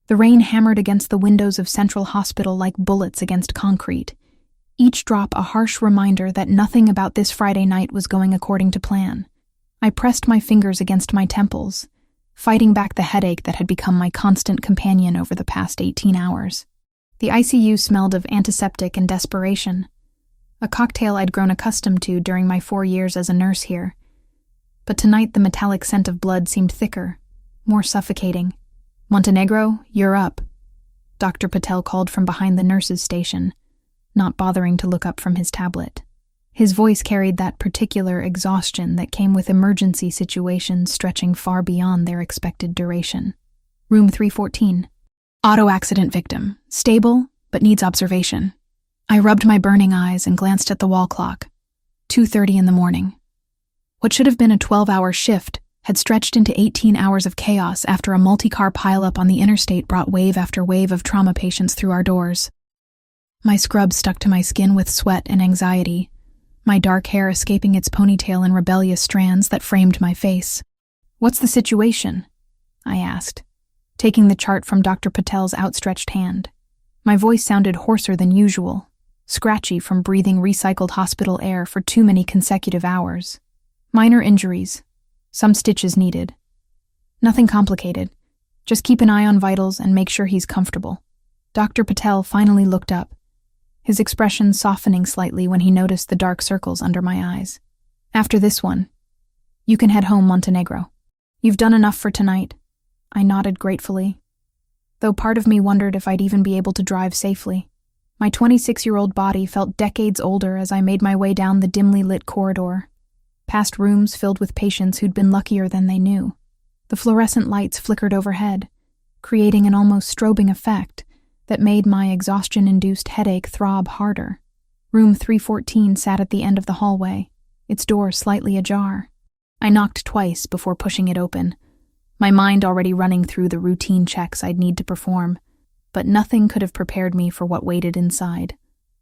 The rain hammered against the windows of Central Hospital like bullets against concrete, each drop a harsh reminder that nothing about this Friday night was going according to plan. I pressed my fingers against my temples, fighting back the headache that had become my constant companion over the past 18 hours. The ICU smelled of antiseptic and desperation, a cocktail I'd grown accustomed to during my 4 years as a nurse here. But tonight the metallic scent of blood seemed thicker, more suffocating. "Montenegro, you're up," Dr. Patel called from behind the nurse's station, not bothering to look up from his tablet. His voice carried that particular exhaustion that came with emergency situations stretching far beyond their expected duration. "Room 314. Auto accident victim. Stable, but needs observation." I rubbed my burning eyes and glanced at the wall clock. 2:30 in the morning. What should have been a 12-hour shift had stretched into 18 hours of chaos after a multi-car pileup on the interstate brought wave after wave of trauma patients through our doors. My scrub stuck to my skin with sweat and anxiety, my dark hair escaping its ponytail in rebellious strands that framed my face. "What's the situation?" I asked, taking the chart from Dr. Patel's outstretched hand. My voice sounded hoarser than usual, scratchy from breathing recycled hospital air for too many consecutive hours. "Minor injuries. Some stitches needed. Nothing complicated. Just keep an eye on vitals and make sure he's comfortable." Dr. Patel finally looked up, his expression softening slightly when he noticed the dark circles under my eyes. "After this one, you can head home, Montenegro. You've done enough for tonight." I nodded gratefully, though part of me wondered if I'd even be able to drive safely. My 26-year-old body felt decades older as I made my way down the dimly lit corridor, past rooms filled with patients who'd been luckier than they knew. The fluorescent lights flickered overhead, creating an almost strobing effect that made my exhaustion-induced headache throb harder. Room 314 sat at the end of the hallway, its door slightly ajar. I knocked twice before pushing it open, my mind already running through the routine checks I'd need to perform, but nothing could have prepared me for what waited inside.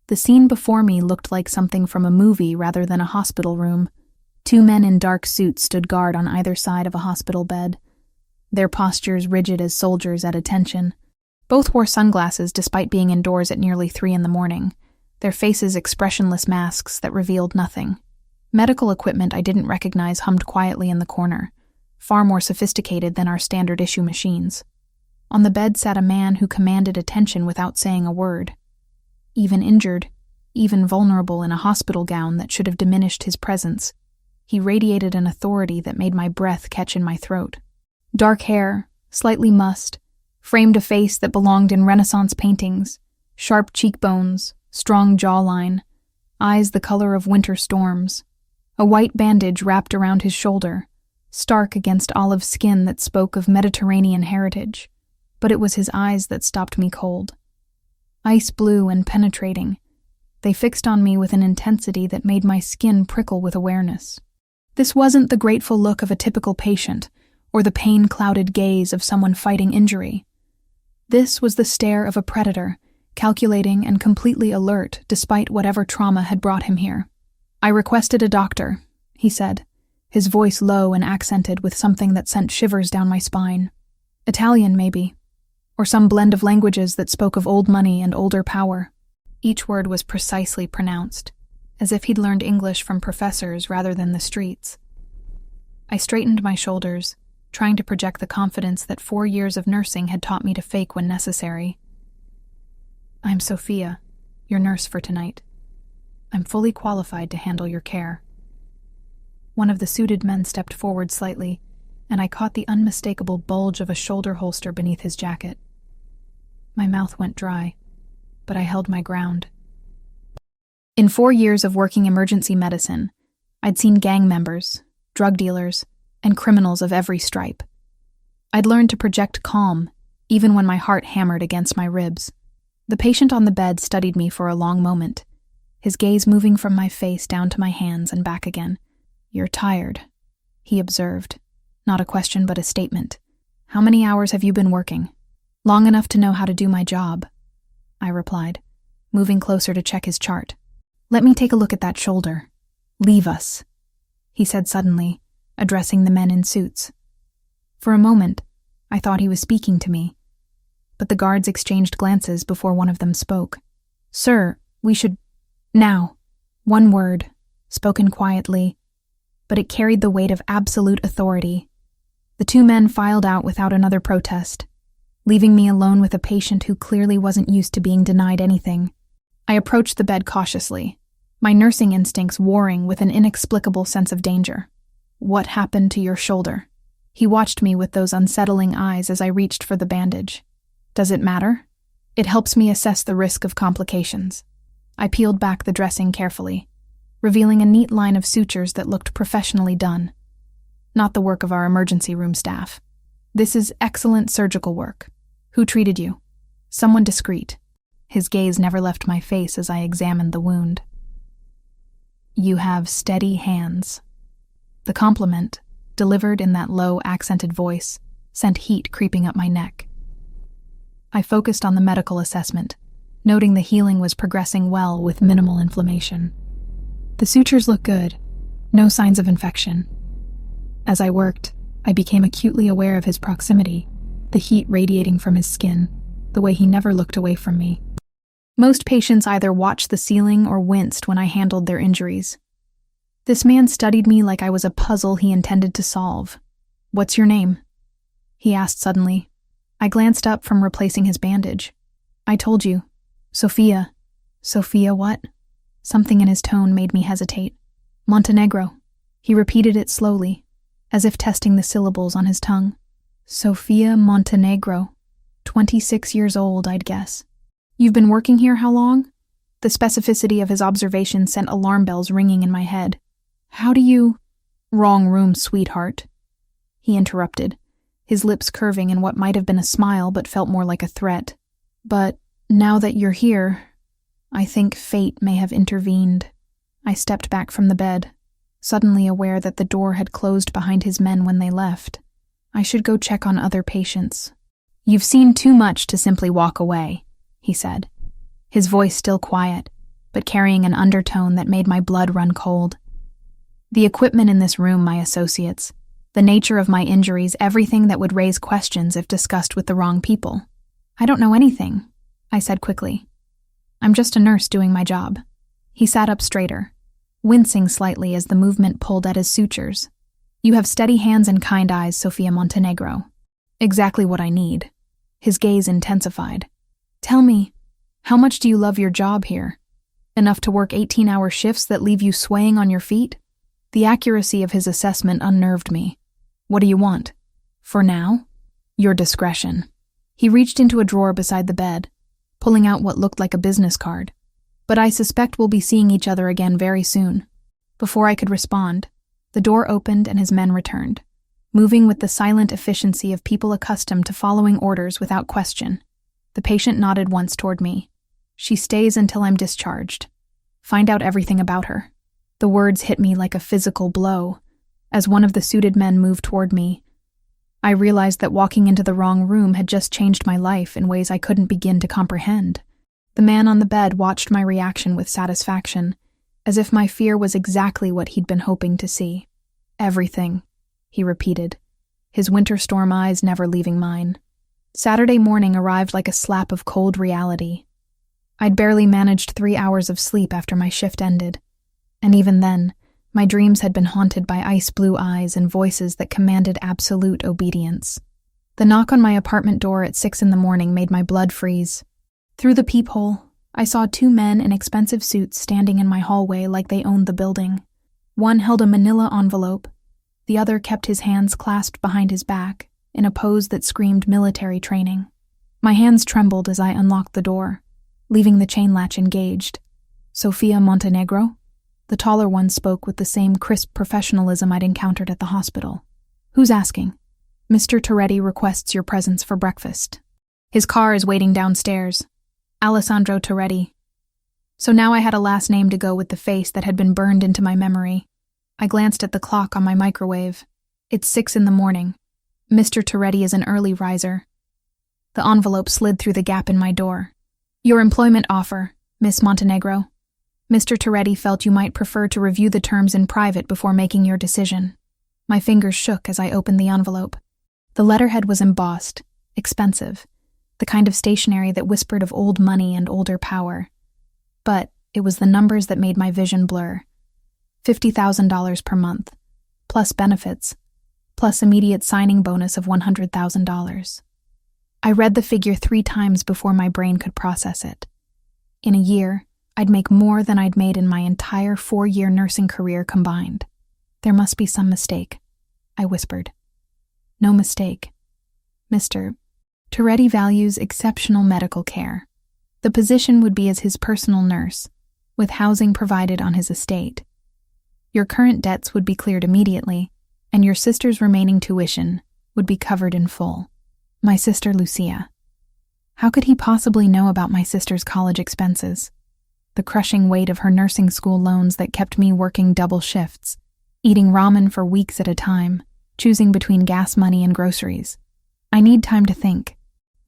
The scene before me looked like something from a movie rather than a hospital room. 2 men in dark suits stood guard on either side of a hospital bed, their postures rigid as soldiers at attention. Both wore sunglasses despite being indoors at nearly 3 in the morning, their faces expressionless masks that revealed nothing. Medical equipment I didn't recognize hummed quietly in the corner, far more sophisticated than our standard issue machines. On the bed sat a man who commanded attention without saying a word. Even injured, even vulnerable in a hospital gown that should have diminished his presence, he radiated an authority that made my breath catch in my throat. Dark hair, slightly mussed, framed a face that belonged in Renaissance paintings, sharp cheekbones, strong jawline, eyes the color of winter storms. A white bandage wrapped around his shoulder, stark against olive skin that spoke of Mediterranean heritage, but it was his eyes that stopped me cold. Ice blue and penetrating, they fixed on me with an intensity that made my skin prickle with awareness. This wasn't the grateful look of a typical patient, or the pain-clouded gaze of someone fighting injury. This was the stare of a predator, calculating and completely alert despite whatever trauma had brought him here. "I requested a doctor," he said, his voice low and accented with something that sent shivers down my spine. "Italian, maybe, or some blend of languages that spoke of old money and older power." Each word was precisely pronounced, as if he'd learned English from professors rather than the streets. I straightened my shoulders, trying to project the confidence that 4 years of nursing had taught me to fake when necessary. "I'm Sophia, your nurse for tonight. I'm fully qualified to handle your care." One of the suited men stepped forward slightly, and I caught the unmistakable bulge of a shoulder holster beneath his jacket. My mouth went dry, but I held my ground. In 4 years of working emergency medicine, I'd seen gang members, drug dealers, and criminals of every stripe. I'd learned to project calm, even when my heart hammered against my ribs. The patient on the bed studied me for a long moment, his gaze moving from my face down to my hands and back again. "You're tired," he observed. Not a question but a statement. "How many hours have you been working?" "Long enough to know how to do my job," I replied, moving closer to check his chart. "Let me take a look at that shoulder." "Leave us," he said suddenly, addressing the men in suits. For a moment, I thought he was speaking to me, but the guards exchanged glances before one of them spoke. "Sir, we should— now." One word, spoken quietly, but it carried the weight of absolute authority. The two men filed out without another protest, leaving me alone with a patient who clearly wasn't used to being denied anything. I approached the bed cautiously, my nursing instincts warring with an inexplicable sense of danger. "What happened to your shoulder?" He watched me with those unsettling eyes as I reached for the bandage. "Does it matter?" "It helps me assess the risk of complications." I peeled back the dressing carefully, revealing a neat line of sutures that looked professionally done. Not the work of our emergency room staff. "This is excellent surgical work. Who treated you?" "Someone discreet." His gaze never left my face as I examined the wound. "You have steady hands." The compliment, delivered in that low, accented voice, sent heat creeping up my neck. I focused on the medical assessment, noting the healing was progressing well with minimal inflammation. "The sutures look good. No signs of infection." As I worked, I became acutely aware of his proximity, the heat radiating from his skin, the way he never looked away from me. Most patients either watched the ceiling or winced when I handled their injuries. This man studied me like I was a puzzle he intended to solve. "What's your name?" he asked suddenly. I glanced up from replacing his bandage. "I told you. Sophia." "Sophia what?" Something in his tone made me hesitate. "Montenegro." He repeated it slowly, as if testing the syllables on his tongue. "Sophia Montenegro. 26 years old, I'd guess." "You've been working here how long?" The specificity of his observation sent alarm bells ringing in my head. "How do you—" "Wrong room, sweetheart," he interrupted, his lips curving in what might have been a smile but felt more like a threat. "But now that you're here, I think fate may have intervened." I stepped back from the bed, suddenly aware that the door had closed behind his men when they left. I should go check on other patients. "You've seen too much to simply walk away," he said, his voice still quiet, but carrying an undertone that made my blood run cold. "The equipment in this room, my associates, the nature of my injuries, everything that would raise questions if discussed with the wrong people." "I don't know anything," I said quickly. "I'm just a nurse doing my job." He sat up straighter, wincing slightly as the movement pulled at his sutures. "You have steady hands and kind eyes, Sophia Montenegro. Exactly what I need." His gaze intensified. "Tell me, how much do you love your job here? Enough to work 18-hour shifts that leave you swaying on your feet?" The accuracy of his assessment unnerved me. "What do you want?" "For now, your discretion." He reached into a drawer beside the bed, pulling out what looked like a business card. "But I suspect we'll be seeing each other again very soon." Before I could respond, the door opened and his men returned, moving with the silent efficiency of people accustomed to following orders without question. The patient nodded once toward me. "She stays until I'm discharged. Find out everything about her." The words hit me like a physical blow. As one of the suited men moved toward me, I realized that walking into the wrong room had just changed my life in ways I couldn't begin to comprehend. The man on the bed watched my reaction with satisfaction, as if my fear was exactly what he'd been hoping to see. "Everything," he repeated, his winter storm eyes never leaving mine. Saturday morning arrived like a slap of cold reality. I'd barely managed 3 hours of sleep after my shift ended, and even then, my dreams had been haunted by ice-blue eyes and voices that commanded absolute obedience. The knock on my apartment door at 6 a.m. made my blood freeze. Through the peephole, I saw 2 men in expensive suits standing in my hallway like they owned the building. One held a manila envelope, the other kept his hands clasped behind his back, in a pose that screamed military training. My hands trembled as I unlocked the door, leaving the chain latch engaged. "Sophia Montenegro?" The taller one spoke with the same crisp professionalism I'd encountered at the hospital. "Who's asking?" "Mr. Toretti requests your presence for breakfast. His car is waiting downstairs. Alessandro Toretti." So now I had a last name to go with the face that had been burned into my memory. I glanced at the clock on my microwave. It's 6 a.m. Mr. Toretti is an early riser. The envelope slid through the gap in my door. "Your employment offer, Miss Montenegro. Mr. Toretti felt you might prefer to review the terms in private before making your decision." My fingers shook as I opened the envelope. The letterhead was embossed, expensive, the kind of stationery that whispered of old money and older power. But it was the numbers that made my vision blur. $50,000 per month, plus benefits, plus immediate signing bonus of $100,000. I read the figure 3 times before my brain could process it. In a year, I'd make more than I'd made in my entire 4-year nursing career combined. There must be some mistake, I whispered. No mistake. Mr. Toretti values exceptional medical care. The position would be as his personal nurse, with housing provided on his estate. Your current debts would be cleared immediately, and your sister's remaining tuition would be covered in full. My sister Lucia. How could he possibly know about my sister's college expenses? The crushing weight of her nursing school loans that kept me working double shifts, eating ramen for weeks at a time, choosing between gas money and groceries. I need time to think.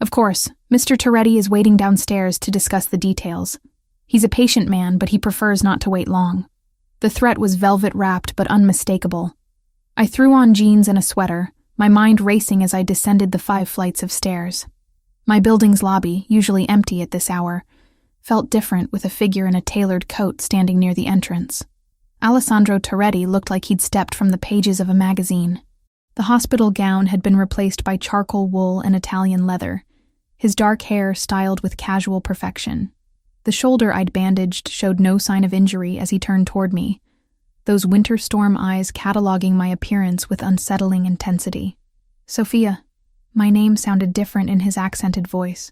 Of course, Mr. Toretti is waiting downstairs to discuss the details. He's a patient man, but he prefers not to wait long. The threat was velvet-wrapped but unmistakable. I threw on jeans and a sweater, my mind racing as I descended the 5 flights of stairs. My building's lobby, usually empty at this hour, felt different with a figure in a tailored coat standing near the entrance. Alessandro Toretti looked like he'd stepped from the pages of a magazine. The hospital gown had been replaced by charcoal wool and Italian leather, his dark hair styled with casual perfection. The shoulder I'd bandaged showed no sign of injury as he turned toward me, those winter storm eyes cataloging my appearance with unsettling intensity. Sophia. My name sounded different in his accented voice,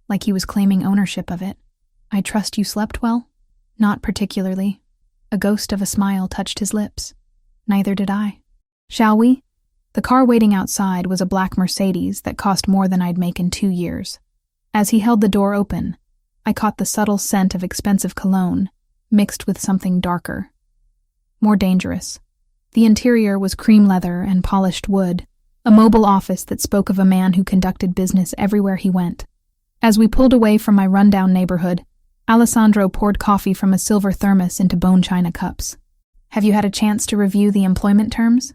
like he was claiming ownership of it. I trust you slept well? Not particularly. A ghost of a smile touched his lips. Neither did I. Shall we? The car waiting outside was a black Mercedes that cost more than I'd make in 2 years. As he held the door open, I caught the subtle scent of expensive cologne, mixed with something darker. More dangerous. The interior was cream leather and polished wood, a mobile office that spoke of a man who conducted business everywhere he went. As we pulled away from my rundown neighborhood, Alessandro poured coffee from a silver thermos into bone china cups. Have you had a chance to review the employment terms?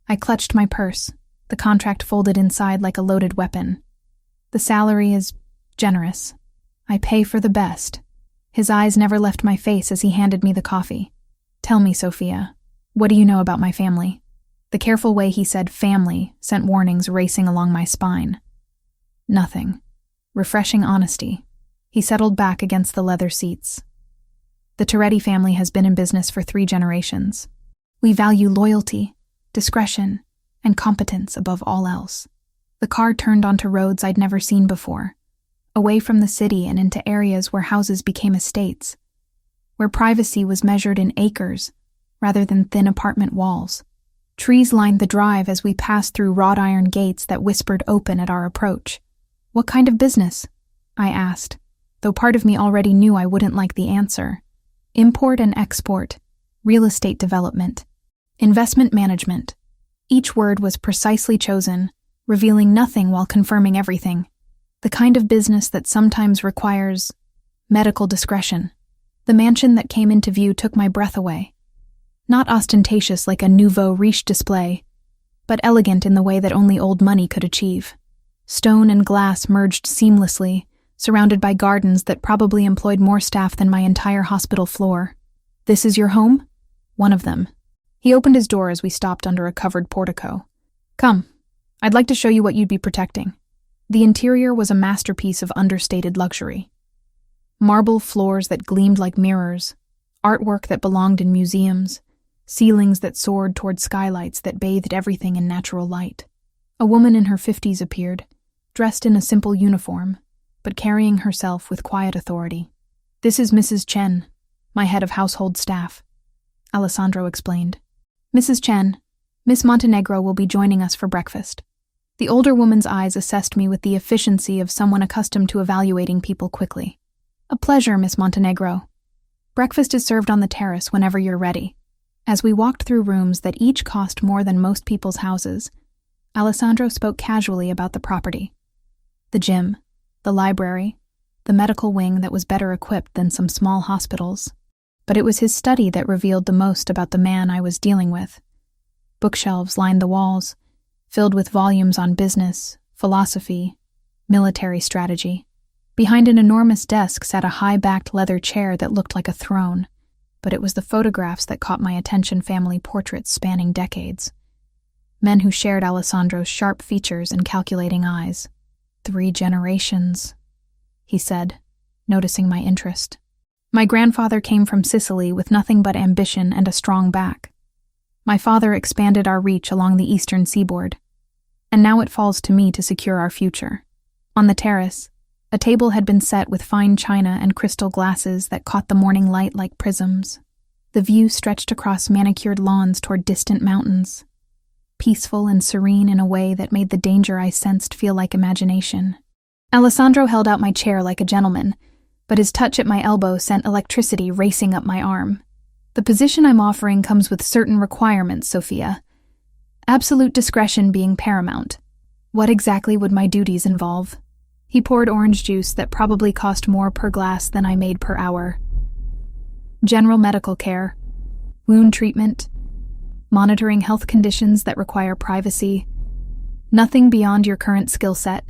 I clutched my purse, the contract folded inside like a loaded weapon. The salary is generous. I pay for the best. His eyes never left my face as he handed me the coffee. Tell me, Sophia, what do you know about my family? The careful way he said family sent warnings racing along my spine. Nothing. Refreshing honesty. He settled back against the leather seats. The Toretti family has been in business for 3 generations. We value loyalty, discretion, and competence above all else. The car turned onto roads I'd never seen before, away from the city and into areas where houses became estates, where privacy was measured in acres rather than thin apartment walls. Trees lined the drive as we passed through wrought iron gates that whispered open at our approach. What kind of business? I asked, though part of me already knew I wouldn't like the answer. Import and export, real estate development, investment management. Each word was precisely chosen, revealing nothing while confirming everything. The kind of business that sometimes requires medical discretion. The mansion that came into view took my breath away. Not ostentatious like a nouveau riche display, but elegant in the way that only old money could achieve. Stone and glass merged seamlessly, surrounded by gardens that probably employed more staff than my entire hospital floor. This is your home? One of them. He opened his door as we stopped under a covered portico. Come, I'd like to show you what you'd be protecting. The interior was a masterpiece of understated luxury. Marble floors that gleamed like mirrors, artwork that belonged in museums, ceilings that soared toward skylights that bathed everything in natural light. A woman in her 50s appeared, dressed in a simple uniform, but carrying herself with quiet authority. This is Mrs. Chen, my head of household staff, Alessandro explained. Mrs. Chen, Miss Montenegro will be joining us for breakfast. The older woman's eyes assessed me with the efficiency of someone accustomed to evaluating people quickly. A pleasure, Miss Montenegro. Breakfast is served on the terrace whenever you're ready. As we walked through rooms that each cost more than most people's houses, Alessandro spoke casually about the property. The gym, the library, the medical wing that was better equipped than some small hospitals. But it was his study that revealed the most about the man I was dealing with. Bookshelves lined the walls, filled with volumes on business, philosophy, Military strategy. Behind an enormous desk sat a high-backed leather chair that looked like a throne, but it was the photographs that caught my attention, family portraits spanning decades. Men who shared Alessandro's sharp features and calculating eyes. 3 generations, he said, noticing my interest. My grandfather came from Sicily with nothing but ambition and a strong back. My father expanded our reach along the eastern seaboard, and now it falls to me to secure our future. On the terrace, a table had been set with fine china and crystal glasses that caught the morning light like prisms. The view stretched across manicured lawns toward distant mountains, peaceful and serene in a way that made the danger I sensed feel like imagination. Alessandro held out my chair like a gentleman, but his touch at my elbow sent electricity racing up my arm. The position I'm offering comes with certain requirements, Sophia. Absolute discretion being paramount. What exactly would my duties involve? He poured orange juice that probably cost more per glass than I made per hour. General medical care, wound treatment, monitoring health conditions that require privacy. Nothing beyond your current skill set.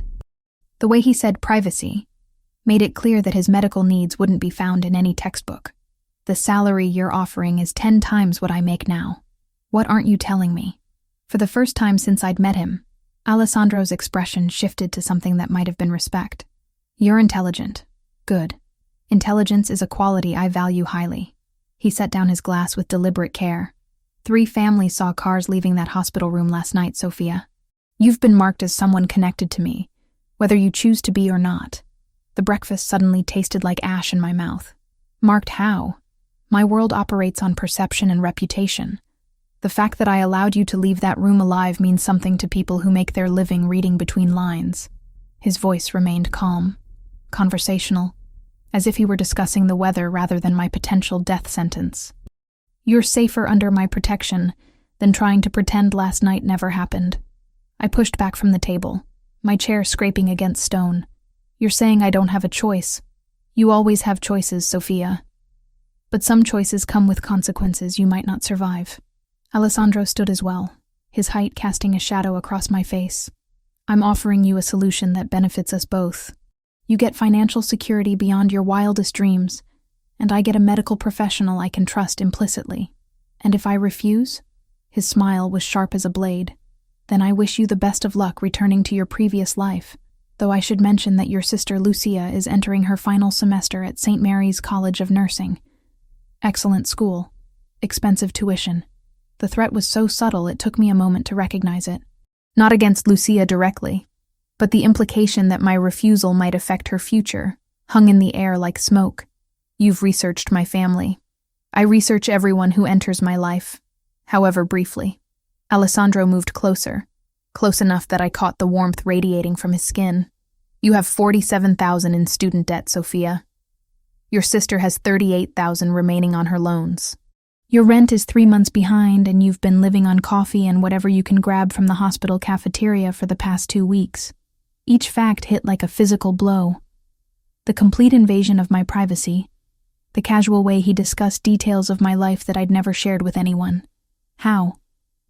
The way he said privacy made it clear that his medical needs wouldn't be found in any textbook. The salary you're offering is 10 times what I make now. What aren't you telling me? For the first time since I'd met him, Alessandro's expression shifted to something that might have been respect. You're intelligent. Good. Intelligence is a quality I value highly. He set down his glass with deliberate care. 3 families saw cars leaving that hospital room last night, Sophia. You've been marked as someone connected to me, whether you choose to be or not. The breakfast suddenly tasted like ash in my mouth. Marked how? My world operates on perception and reputation. The fact that I allowed you to leave that room alive means something to people who make their living reading between lines. His voice remained calm, conversational, as if he were discussing the weather rather than my potential death sentence. You're safer under my protection than trying to pretend last night never happened. I pushed back from the table, my chair scraping against stone. You're saying I don't have a choice. You always have choices, Sophia. But some choices come with consequences you might not survive. Alessandro stood as well, his height casting a shadow across my face. I'm offering you a solution that benefits us both. You get financial security beyond your wildest dreams, and I get a medical professional I can trust implicitly. And if I refuse, his smile was sharp as a blade, then I wish you the best of luck returning to your previous life, though I should mention that your sister Lucia is entering her final semester at St. Mary's College of Nursing. Excellent school, expensive tuition. The threat was so subtle it took me a moment to recognize it. Not against Lucia directly, but the implication that my refusal might affect her future hung in the air like smoke. You've researched my family. I research everyone who enters my life, however briefly. Alessandro moved closer, close enough that I caught the warmth radiating from his skin. You have $47,000 in student debt, Sophia. Your sister has $38,000 remaining on her loans. Your rent is 3 months behind, and you've been living on coffee and whatever you can grab from the hospital cafeteria for the past 2 weeks. Each fact hit like a physical blow. The complete invasion of my privacy, the casual way he discussed details of my life that I'd never shared with anyone. How?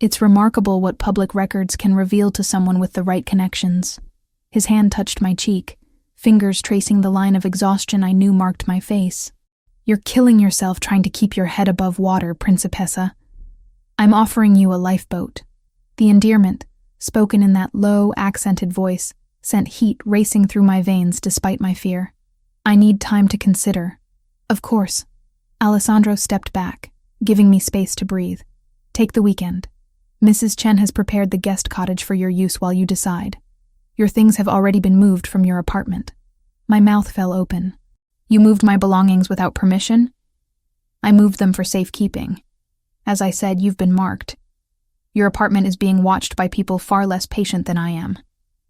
It's remarkable what public records can reveal to someone with the right connections. His hand touched my cheek, fingers tracing the line of exhaustion I knew marked my face. You're killing yourself trying to keep your head above water, Principessa. I'm offering you a lifeboat. The endearment, spoken in that low, accented voice, sent heat racing through my veins despite my fear. I need time to consider. Of course. Alessandro stepped back, giving me space to breathe. Take the weekend. Mrs. Chen has prepared the guest cottage for your use while you decide. Your things have already been moved from your apartment. My mouth fell open. You moved my belongings without permission? I moved them for safekeeping. As I said, you've been marked. Your apartment is being watched by people far less patient than I am.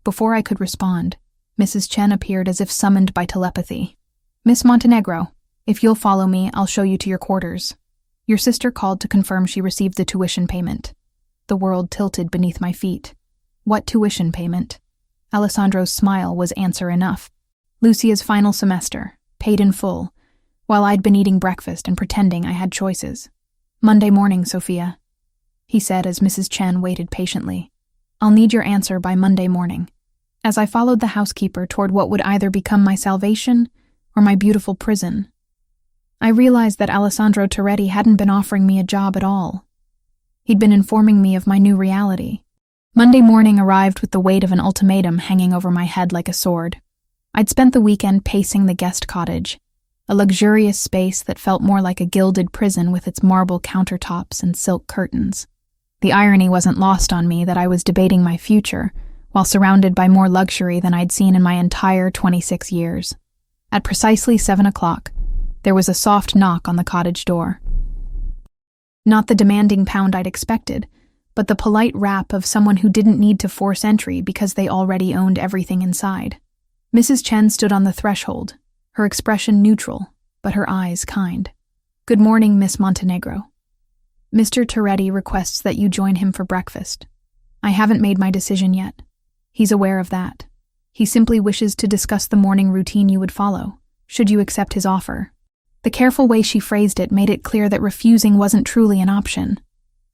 Before I could respond, Mrs. Chen appeared as if summoned by telepathy. Miss Montenegro, if you'll follow me, I'll show you to your quarters. Your sister called to confirm she received the tuition payment. The world tilted beneath my feet. What tuition payment? Alessandro's smile was answer enough. Lucia's final semester, paid in full, while I'd been eating breakfast and pretending I had choices. Monday morning, Sophia, he said as Mrs. Chen waited patiently. I'll need your answer by Monday morning. as I followed the housekeeper toward what would either become my salvation or my beautiful prison. I realized that Alessandro Toretti hadn't been offering me a job at all. He'd been informing me of my new reality. Monday morning arrived with the weight of an ultimatum hanging over my head like a sword. I'd spent the weekend pacing the guest cottage, a luxurious space that felt more like a gilded prison with its marble countertops and silk curtains. The irony wasn't lost on me that I was debating my future while surrounded by more luxury than I'd seen in my entire 26 years. At precisely 7 o'clock, there was a soft knock on the cottage door. Not the demanding pound I'd expected, but the polite rap of someone who didn't need to force entry because they already owned everything inside. Mrs. Chen stood on the threshold, her expression neutral, but her eyes kind. "Good morning, Miss Montenegro. Mr. Toretti requests that you join him for breakfast. I haven't made my decision yet. He's aware of that. He simply wishes to discuss the morning routine you would follow, should you accept his offer." The careful way she phrased it made it clear that refusing wasn't truly an option.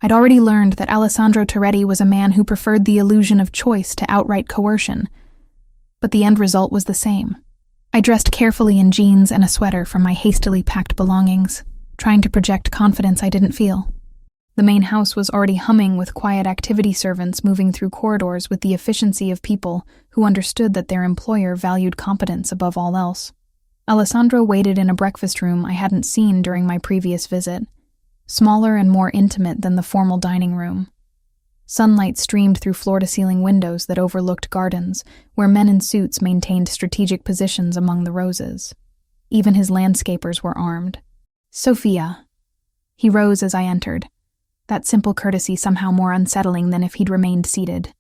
I'd already learned that Alessandro Toretti was a man who preferred the illusion of choice to outright coercion, but the end result was the same. I dressed carefully in jeans and a sweater from my hastily packed belongings, trying to project confidence I didn't feel. The main house was already humming with quiet activity servants moving through corridors with the efficiency of people who understood that their employer valued competence above all else. Alessandro waited in a breakfast room I hadn't seen during my previous visit, smaller and more intimate than the formal dining room. Sunlight streamed through floor-to-ceiling windows that overlooked gardens, where men in suits maintained strategic positions among the roses. Even his landscapers were armed. "Sophia." He rose as I entered, that simple courtesy somehow more unsettling than if he'd remained seated.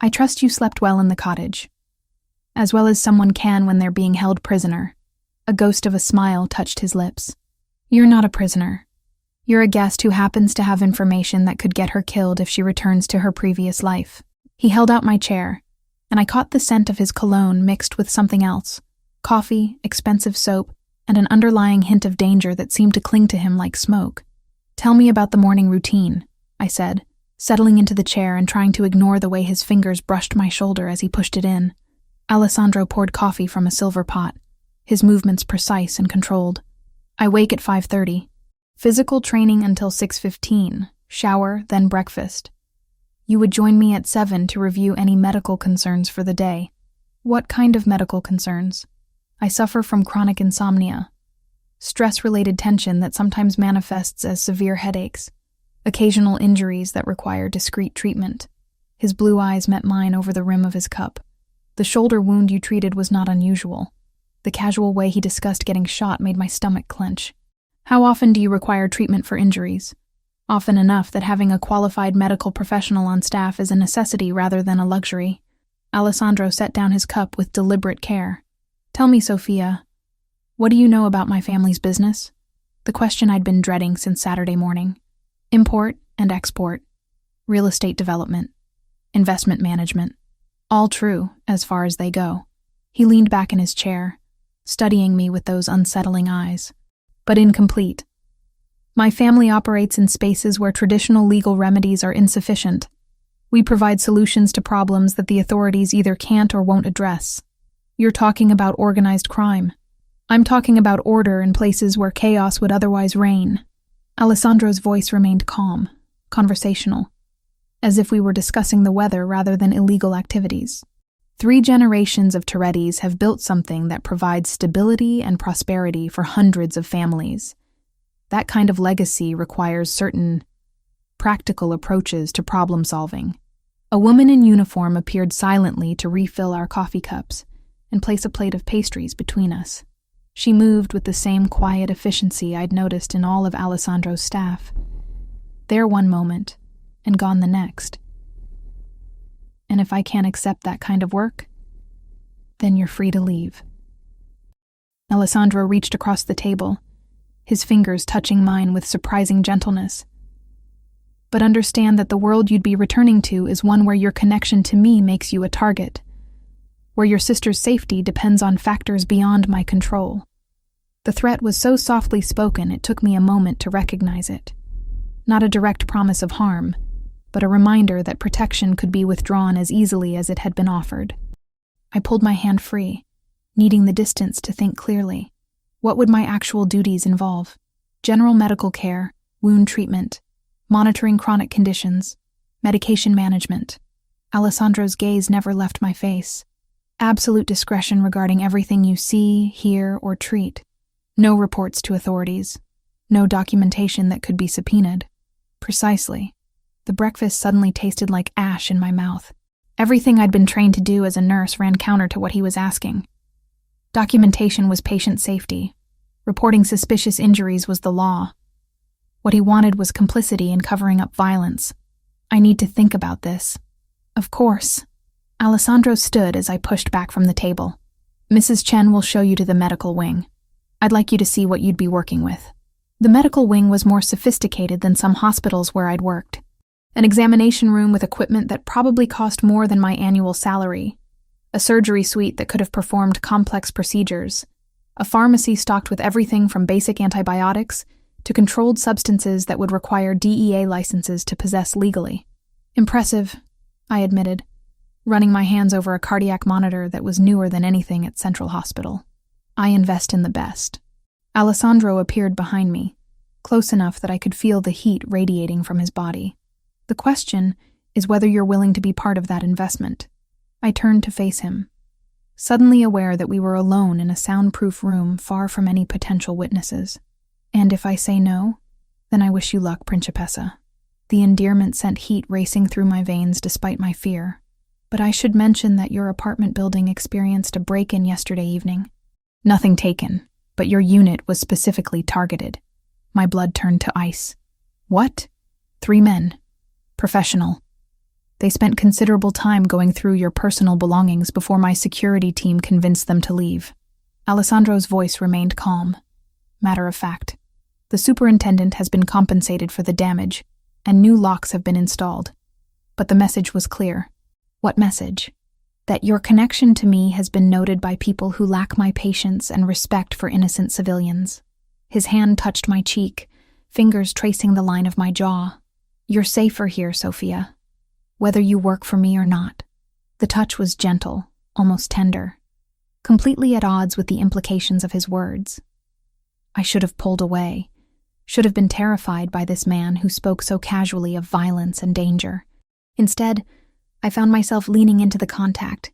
"I trust you slept well in the cottage. As well as someone can when they're being held prisoner." A ghost of a smile touched his lips. "You're not a prisoner. You're a guest who happens to have information that could get her killed if she returns to her previous life." He held out my chair, and I caught the scent of his cologne mixed with something else, coffee, expensive soap, and an underlying hint of danger that seemed to cling to him like smoke. "Tell me about the morning routine," I said, settling into the chair and trying to ignore the way his fingers brushed my shoulder as he pushed it in. Alessandro poured coffee from a silver pot, his movements precise and controlled. "I wake at 5:30. Physical training until 6:15, shower, then breakfast. You would join me at 7 to review any medical concerns for the day." "What kind of medical concerns?" "I suffer from chronic insomnia, stress-related tension that sometimes manifests as severe headaches, occasional injuries that require discreet treatment." His blue eyes met mine over the rim of his cup. "The shoulder wound you treated was not unusual." The casual way he discussed getting shot made my stomach clench. "How often do you require treatment for injuries?" "Often enough that having a qualified medical professional on staff is a necessity rather than a luxury." Alessandro set down his cup with deliberate care. "Tell me, Sophia, what do you know about my family's business?" The question I'd been dreading since Saturday morning. "Import and export, real estate development, investment management. All true, as far as they go." He leaned back in his chair, studying me with those unsettling eyes. "But incomplete. My family operates in spaces where traditional legal remedies are insufficient. We provide solutions to problems that the authorities either can't or won't address. You're talking about organized crime. I'm talking about order in places where chaos would otherwise reign." Alessandro's voice remained calm, conversational, as if we were discussing the weather rather than illegal activities. 3 generations of Torettis have built something that provides stability and prosperity for hundreds of families. That kind of legacy requires certain practical approaches to problem solving. A woman in uniform appeared silently to refill our coffee cups and place a plate of pastries between us. She moved with the same quiet efficiency I'd noticed in all of Alessandro's staff. There one moment, and gone the next. "And if I can't accept that kind of work, then you're free to leave." Alessandro reached across the table, his fingers touching mine with surprising gentleness. "But understand that the world you'd be returning to is one where your connection to me makes you a target, where your sister's safety depends on factors beyond my control." The threat was so softly spoken it took me a moment to recognize it. Not a direct promise of harm, but a reminder that protection could be withdrawn as easily as it had been offered. I pulled my hand free, needing the distance to think clearly. What would my actual duties involve? General medical care, wound treatment, monitoring chronic conditions, medication management. Alessandro's gaze never left my face. Absolute discretion regarding everything you see, hear, or treat. No reports to authorities. No documentation that could be subpoenaed. Precisely. The breakfast suddenly tasted like ash in my mouth. Everything I'd been trained to do as a nurse ran counter to what he was asking. Documentation was patient safety. Reporting suspicious injuries was the law. What he wanted was complicity in covering up violence. I need to think about this. Of course. Alessandro stood as I pushed back from the table. Mrs. Chen will show you to the medical wing. I'd like you to see what you'd be working with. The medical wing was more sophisticated than some hospitals where I'd worked. An examination room with equipment that probably cost more than my annual salary. A surgery suite that could have performed complex procedures. A pharmacy stocked with everything from basic antibiotics to controlled substances that would require DEA licenses to possess legally. Impressive, I admitted, running my hands over a cardiac monitor that was newer than anything at Central Hospital. I invest in the best. Alessandro appeared behind me, close enough that I could feel the heat radiating from his body. The question is whether you're willing to be part of that investment. I turned to face him, suddenly aware that we were alone in a soundproof room far from any potential witnesses. And if I say no, then I wish you luck, Principessa. The endearment sent heat racing through my veins despite my fear. But I should mention that your apartment building experienced a break-in yesterday evening. Nothing taken, but your unit was specifically targeted. My blood turned to ice. What? 3 men. Professional. They spent considerable time going through your personal belongings before my security team convinced them to leave. Alessandro's voice remained calm. Matter of fact, the superintendent has been compensated for the damage, and new locks have been installed. But the message was clear. What message? That your connection to me has been noted by people who lack my patience and respect for innocent civilians. His hand touched my cheek, fingers tracing the line of my jaw. You're safer here, Sophia, whether you work for me or not. The touch was gentle, almost tender, completely at odds with the implications of his words. I should have pulled away, should have been terrified by this man who spoke so casually of violence and danger. Instead, I found myself leaning into the contact,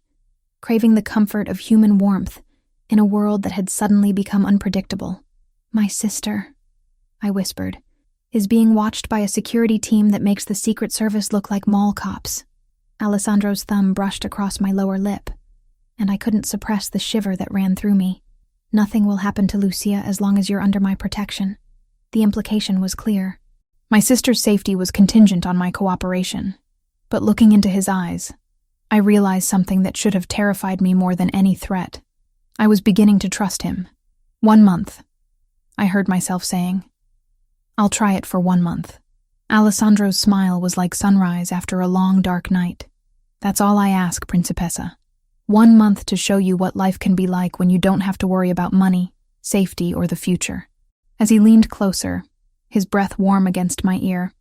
craving the comfort of human warmth in a world that had suddenly become unpredictable. My sister, I whispered, is being watched by a security team that makes the Secret Service look like mall cops. Alessandro's thumb brushed across my lower lip, and I couldn't suppress the shiver that ran through me. Nothing will happen to Lucia as long as you're under my protection. The implication was clear. My sister's safety was contingent on my cooperation. But looking into his eyes, I realized something that should have terrified me more than any threat. I was beginning to trust him. 1 month, I heard myself saying. I'll try it for 1 month. Alessandro's smile was like sunrise after a long, dark night. That's all I ask, Principessa. 1 month to show you what life can be like when you don't have to worry about money, safety, or the future. As he leaned closer, his breath warm against my ear,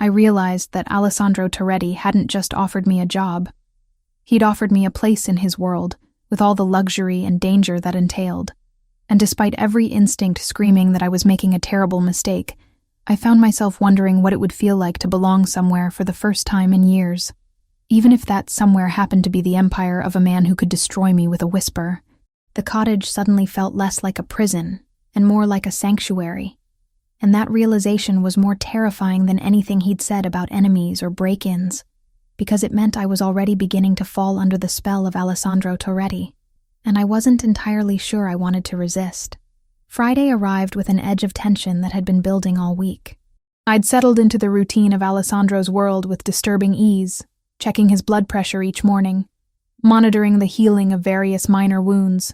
I realized that Alessandro Toretti hadn't just offered me a job. He'd offered me a place in his world, with all the luxury and danger that entailed. And despite every instinct screaming that I was making a terrible mistake, I found myself wondering what it would feel like to belong somewhere for the first time in years. Even if that somewhere happened to be the empire of a man who could destroy me with a whisper, the cottage suddenly felt less like a prison and more like a sanctuary. And that realization was more terrifying than anything he'd said about enemies or break-ins, because it meant I was already beginning to fall under the spell of Alessandro Toretti, and I wasn't entirely sure I wanted to resist. Friday arrived with an edge of tension that had been building all week. I'd settled into the routine of Alessandro's world with disturbing ease, checking his blood pressure each morning, monitoring the healing of various minor wounds,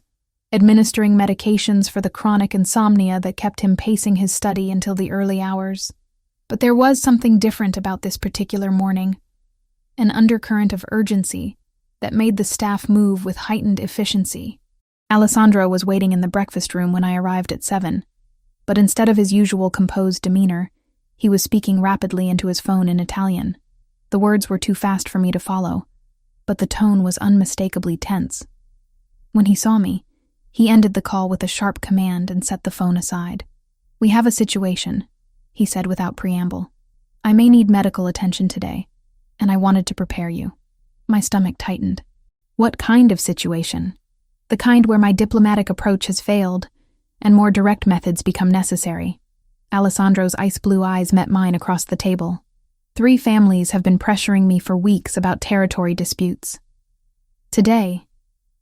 administering medications for the chronic insomnia that kept him pacing his study until the early hours. But there was something different about this particular morning, an undercurrent of urgency that made the staff move with heightened efficiency. Alessandro was waiting in the breakfast room when I arrived at 7, but instead of his usual composed demeanor, he was speaking rapidly into his phone in Italian. The words were too fast for me to follow. but the tone was unmistakably tense. When he saw me, he ended the call with a sharp command and set the phone aside. "We have a situation," he said without preamble. "I may need medical attention today, and I wanted to prepare you." My stomach tightened. What kind of situation? The kind where my diplomatic approach has failed, and more direct methods become necessary. Alessandro's ice-blue eyes met mine across the table. 3 families have been pressuring me for weeks about territory disputes. Today,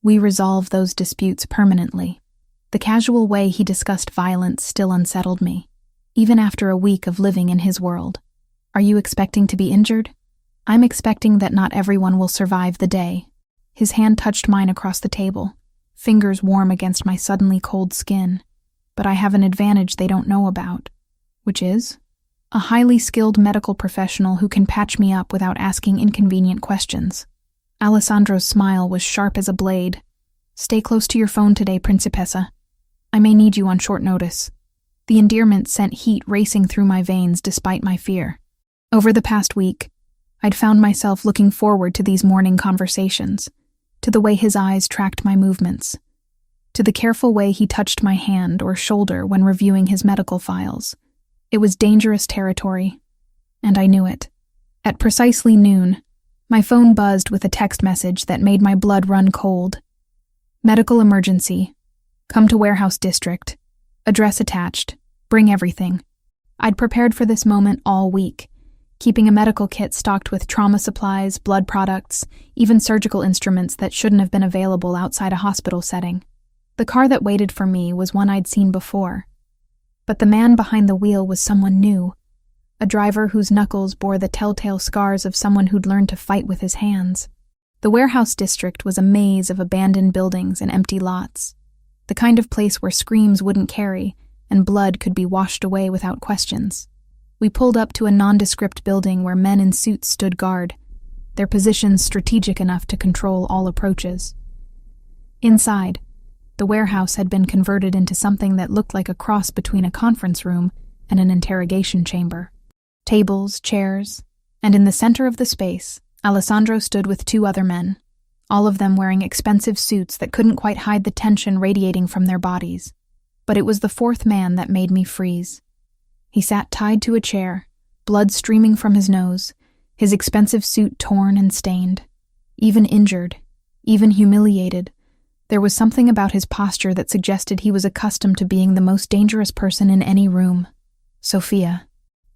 we resolve those disputes permanently. The casual way he discussed violence still unsettled me, even after a week of living in his world. "Are you expecting to be injured?" "I'm expecting that not everyone will survive the day." His hand touched mine across the table, fingers warm against my suddenly cold skin. "But I have an advantage they don't know about." "Which is?" "A highly skilled medical professional who can patch me up without asking inconvenient questions." Alessandro's smile was sharp as a blade. "Stay close to your phone today, Principessa. I may need you on short notice." The endearment sent heat racing through my veins despite my fear. Over the past week, I'd found myself looking forward to these morning conversations, to the way his eyes tracked my movements, to the careful way he touched my hand or shoulder when reviewing his medical files. It was dangerous territory, and I knew it. At precisely noon, my phone buzzed with a text message that made my blood run cold. "Medical emergency. Come to Warehouse District. Address attached. Bring everything." I'd prepared for this moment all week, keeping a medical kit stocked with trauma supplies, blood products, even surgical instruments that shouldn't have been available outside a hospital setting. The car that waited for me was one I'd seen before, but the man behind the wheel was someone new, a driver whose knuckles bore the telltale scars of someone who'd learned to fight with his hands. The Warehouse District was a maze of abandoned buildings and empty lots, the kind of place where screams wouldn't carry and blood could be washed away without questions. We pulled up to a nondescript building where men in suits stood guard, their positions strategic enough to control all approaches. Inside, the warehouse had been converted into something that looked like a cross between a conference room and an interrogation chamber. Tables, chairs, and in the center of the space, Alessandro stood with 2 other men, all of them wearing expensive suits that couldn't quite hide the tension radiating from their bodies. But it was the 4th man that made me freeze. He sat tied to a chair, blood streaming from his nose, his expensive suit torn and stained. Even injured, even humiliated, there was something about his posture that suggested he was accustomed to being the most dangerous person in any room. "Sophia,"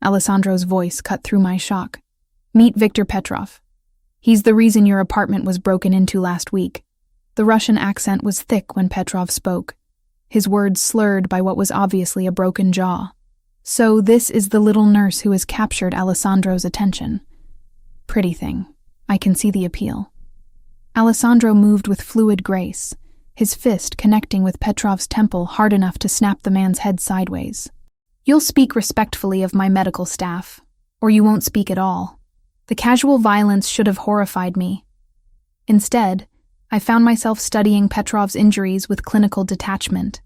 Alessandro's voice cut through my shock. "Meet Viktor Petrov. He's the reason your apartment was broken into last week." The Russian accent was thick when Petrov spoke, his words slurred by what was obviously a broken jaw. "So this is the little nurse who has captured Alessandro's attention. Pretty thing. I can see the appeal." Alessandro moved with fluid grace, his fist connecting with Petrov's temple hard enough to snap the man's head sideways. "You'll speak respectfully of my medical staff, or you won't speak at all." The casual violence should have horrified me. Instead, I found myself studying Petrov's injuries with clinical detachment,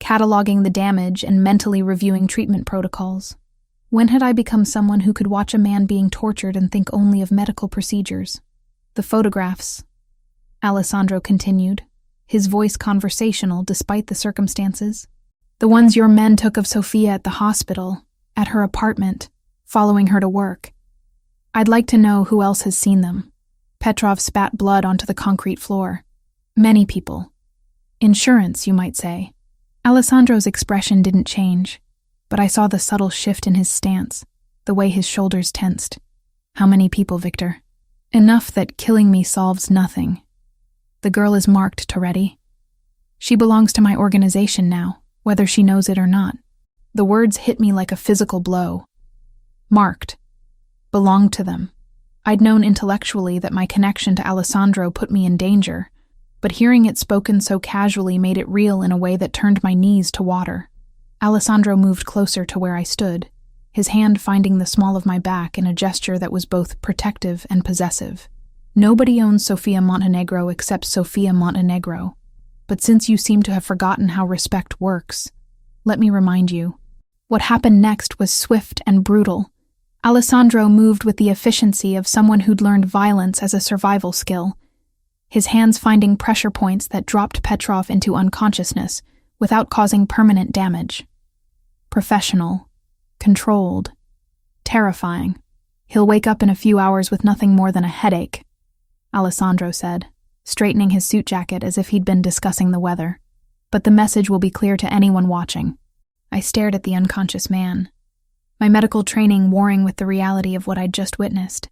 cataloging the damage and mentally reviewing treatment protocols. When had I become someone who could watch a man being tortured and think only of medical procedures? "The photographs," Alessandro continued, his voice conversational despite the circumstances. "The ones your men took of Sophia at the hospital, at her apartment, following her to work. I'd like to know who else has seen them." Petrov spat blood onto the concrete floor. "Many people. Insurance, you might say." Alessandro's expression didn't change, but I saw the subtle shift in his stance, the way his shoulders tensed. "How many people, Victor?" "Enough that killing me solves nothing. The girl is marked, Toretti. She belongs to my organization now, whether she knows it or not." The words hit me like a physical blow. Marked. Belonged to them. I'd known intellectually that my connection to Alessandro put me in danger, but hearing it spoken so casually made it real in a way that turned my knees to water. Alessandro moved closer to where I stood, his hand finding the small of my back in a gesture that was both protective and possessive. "Nobody owns Sofia Montenegro except Sofia Montenegro, but since you seem to have forgotten how respect works, let me remind you." What happened next was swift and brutal. Alessandro moved with the efficiency of someone who'd learned violence as a survival skill, his hands finding pressure points that dropped Petrov into unconsciousness without causing permanent damage. Professional, controlled, terrifying. He'll wake up in a few hours with nothing more than a headache, Alessandro said, straightening his suit jacket as if he'd been discussing the weather. But the message will be clear to anyone watching. I stared at the unconscious man, my medical training warring with the reality of what I'd just witnessed.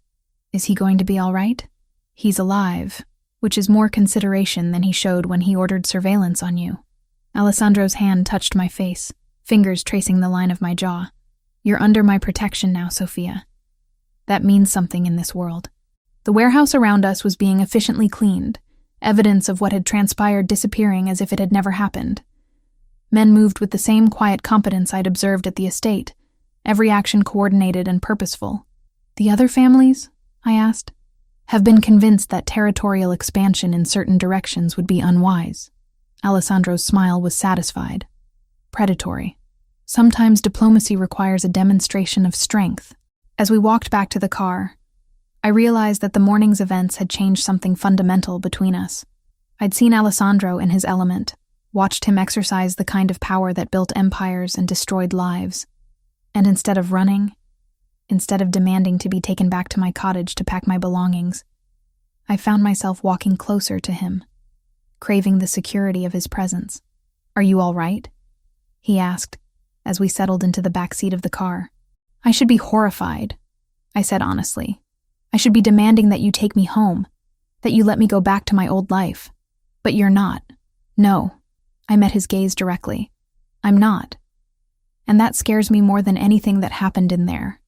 Is he going to be all right? He's alive, which is more consideration than he showed when he ordered surveillance on you. Alessandro's hand touched my face, fingers tracing the line of my jaw. You're under my protection now, Sophia. That means something in this world. The warehouse around us was being efficiently cleaned, evidence of what had transpired disappearing as if it had never happened. Men moved with the same quiet competence I'd observed at the estate, every action coordinated and purposeful. The other families, I asked, have been convinced that territorial expansion in certain directions would be unwise. Alessandro's smile was satisfied. Predatory. Sometimes diplomacy requires a demonstration of strength. As we walked back to the car, I realized that the morning's events had changed something fundamental between us. I'd seen Alessandro in his element, watched him exercise the kind of power that built empires and destroyed lives. And instead of running, instead of demanding to be taken back to my cottage to pack my belongings, I found myself walking closer to him, craving the security of his presence. Are you all right? He asked, as we settled into the back seat of the car. I should be horrified, I said honestly. I should be demanding that you take me home, that you let me go back to my old life. But you're not. No. I met his gaze directly. I'm not. And that scares me more than anything that happened in there.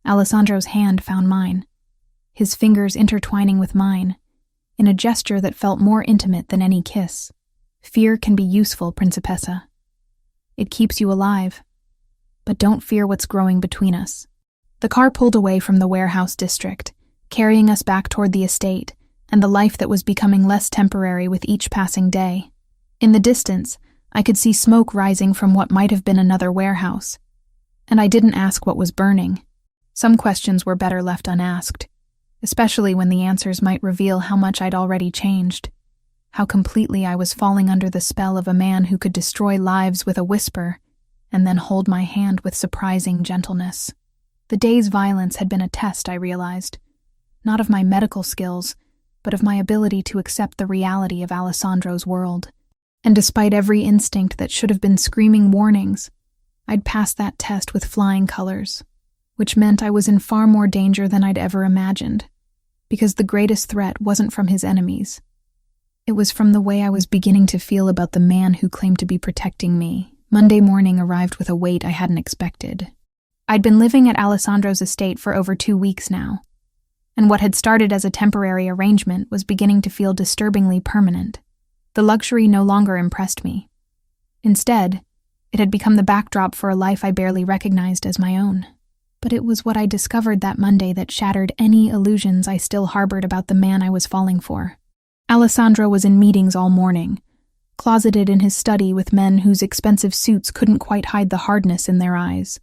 Alessandro's hand found mine, his fingers intertwining with mine, in a gesture that felt more intimate than any kiss. Fear can be useful, Principessa. It keeps you alive. But don't fear what's growing between us. The car pulled away from the warehouse district, carrying us back toward the estate and the life that was becoming less temporary with each passing day. In the distance, I could see smoke rising from what might have been another warehouse. And I didn't ask what was burning. Some questions were better left unasked, especially when the answers might reveal how much I'd already changed, how completely I was falling under the spell of a man who could destroy lives with a whisper and then hold my hand with surprising gentleness. The day's violence had been a test, I realized, not of my medical skills, but of my ability to accept the reality of Alessandro's world. And despite every instinct that should have been screaming warnings, I'd passed that test with flying colors, which meant I was in far more danger than I'd ever imagined, because the greatest threat wasn't from his enemies. It was from the way I was beginning to feel about the man who claimed to be protecting me. Monday morning arrived with a weight I hadn't expected. I'd been living at Alessandro's estate for over 2 weeks now, and what had started as a temporary arrangement was beginning to feel disturbingly permanent. The luxury no longer impressed me. Instead, it had become the backdrop for a life I barely recognized as my own. But it was what I discovered that Monday that shattered any illusions I still harbored about the man I was falling for. Alessandro was in meetings all morning, closeted in his study with men whose expensive suits couldn't quite hide the hardness in their eyes.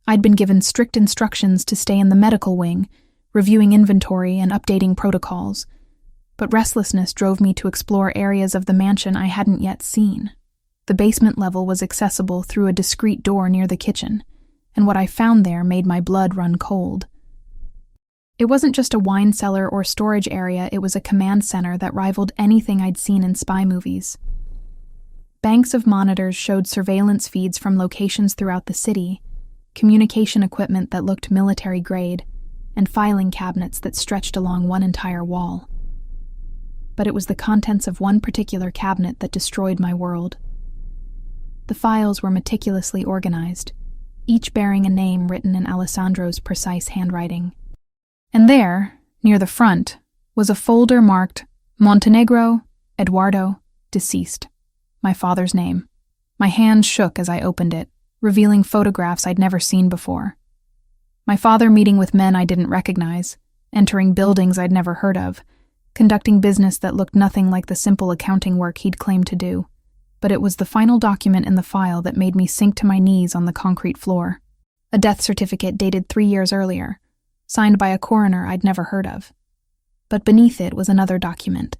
I'd been given strict instructions to stay in the medical wing, reviewing inventory and updating protocols. But restlessness drove me to explore areas of the mansion I hadn't yet seen. The basement level was accessible through a discreet door near the kitchen, and what I found there made my blood run cold. It wasn't just a wine cellar or storage area, it was a command center that rivaled anything I'd seen in spy movies. Banks of monitors showed surveillance feeds from locations throughout the city, communication equipment that looked military-grade, and filing cabinets that stretched along one entire wall. But it was the contents of one particular cabinet that destroyed my world. The files were meticulously organized, each bearing a name written in Alessandro's precise handwriting. And there, near the front, was a folder marked Montenegro, Eduardo, deceased, my father's name. My hand shook as I opened it, revealing photographs I'd never seen before. My father meeting with men I didn't recognize, entering buildings I'd never heard of, conducting business that looked nothing like the simple accounting work he'd claimed to do. But it was the final document in the file that made me sink to my knees on the concrete floor. A death certificate dated 3 years earlier, signed by a coroner I'd never heard of. But beneath it was another document,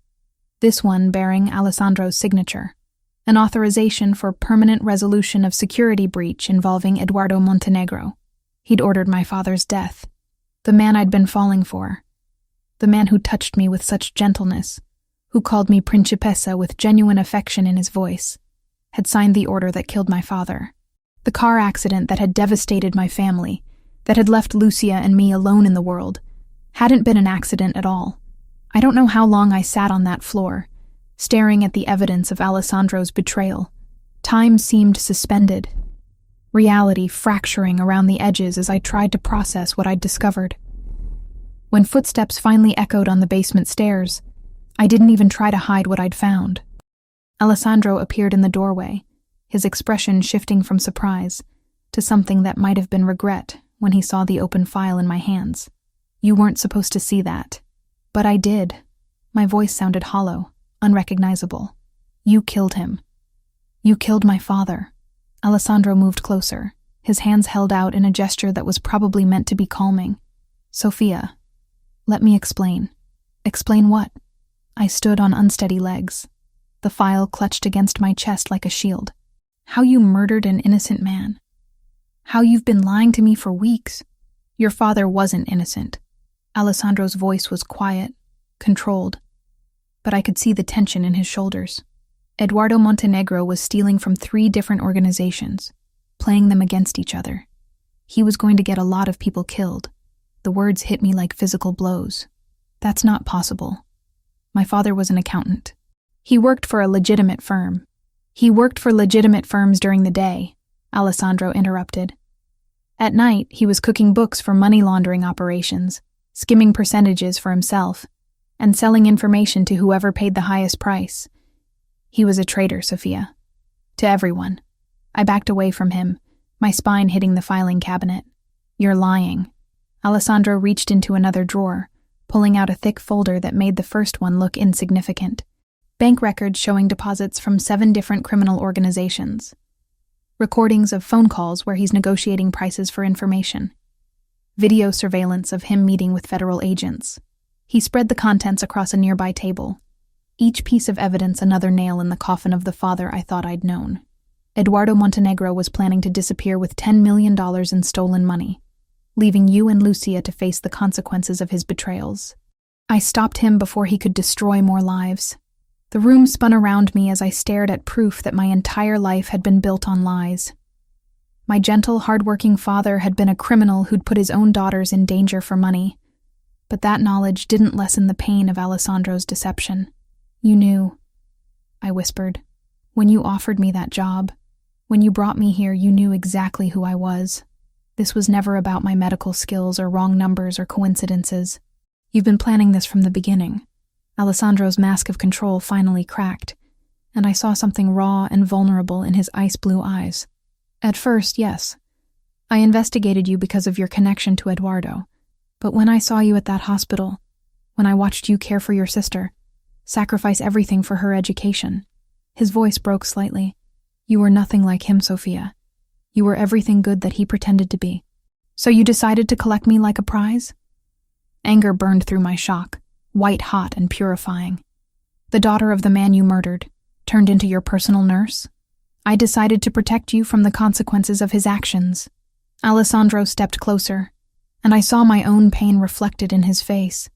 this one bearing Alessandro's signature, an authorization for permanent resolution of security breach involving Eduardo Montenegro. He'd ordered my father's death, the man I'd been falling for, the man who touched me with such gentleness, who called me Principessa with genuine affection in his voice, had signed the order that killed my father. The car accident that had devastated my family, that had left Lucia and me alone in the world, hadn't been an accident at all. I don't know how long I sat on that floor, staring at the evidence of Alessandro's betrayal. Time seemed suspended, reality fracturing around the edges as I tried to process what I'd discovered. When footsteps finally echoed on the basement stairs, I didn't even try to hide what I'd found. Alessandro appeared in the doorway, his expression shifting from surprise to something that might have been regret when he saw the open file in my hands. "You weren't supposed to see that." "But I did." My voice sounded hollow, unrecognizable. "You killed him. You killed my father." Alessandro moved closer, his hands held out in a gesture that was probably meant to be calming. "Sophia, let me explain." "Explain what?" I stood on unsteady legs, the file clutched against my chest like a shield. "How you murdered an innocent man. How you've been lying to me for weeks. Your father wasn't innocent." Alessandro's voice was quiet, controlled, but I could see the tension in his shoulders. Eduardo Montenegro was stealing from 3 different organizations, playing them against each other. He was going to get a lot of people killed. The words hit me like physical blows. "That's not possible." My father was an accountant. He worked for a legitimate firm. "He worked for legitimate firms during the day," Alessandro interrupted. "At night, he was cooking books for money laundering operations, skimming percentages for himself, and selling information to whoever paid the highest price. He was a traitor, Sophia. To everyone." I backed away from him, my spine hitting the filing cabinet. "You're lying." Alessandro reached into another drawer, pulling out a thick folder that made the first one look insignificant. Bank records showing deposits from 7 different criminal organizations. Recordings of phone calls where he's negotiating prices for information. Video surveillance of him meeting with federal agents. He spread the contents across a nearby table. Each piece of evidence another nail in the coffin of the father I thought I'd known. Eduardo Montenegro was planning to disappear with $10 million in stolen money, leaving you and Lucia to face the consequences of his betrayals. I stopped him before he could destroy more lives. The room spun around me as I stared at proof that my entire life had been built on lies. My gentle, hard-working father had been a criminal who'd put his own daughters in danger for money. But that knowledge didn't lessen the pain of Alessandro's deception. "You knew," I whispered. "When you offered me that job, when you brought me here, you knew exactly who I was. This was never about my medical skills or wrong numbers or coincidences. You've been planning this from the beginning." Alessandro's mask of control finally cracked, and I saw something raw and vulnerable in his ice-blue eyes. "At first, yes. I investigated you because of your connection to Eduardo. But when I saw you at that hospital, when I watched you care for your sister, sacrifice everything for her education." His voice broke slightly. "You were nothing like him, Sophia. You were everything good that he pretended to be. So you decided to collect me like a prize?" Anger burned through my shock, white-hot and purifying. "The daughter of the man you murdered, turned into your personal nurse? I decided to protect you from the consequences of his actions." Alessandro stepped closer, and I saw my own pain reflected in his face.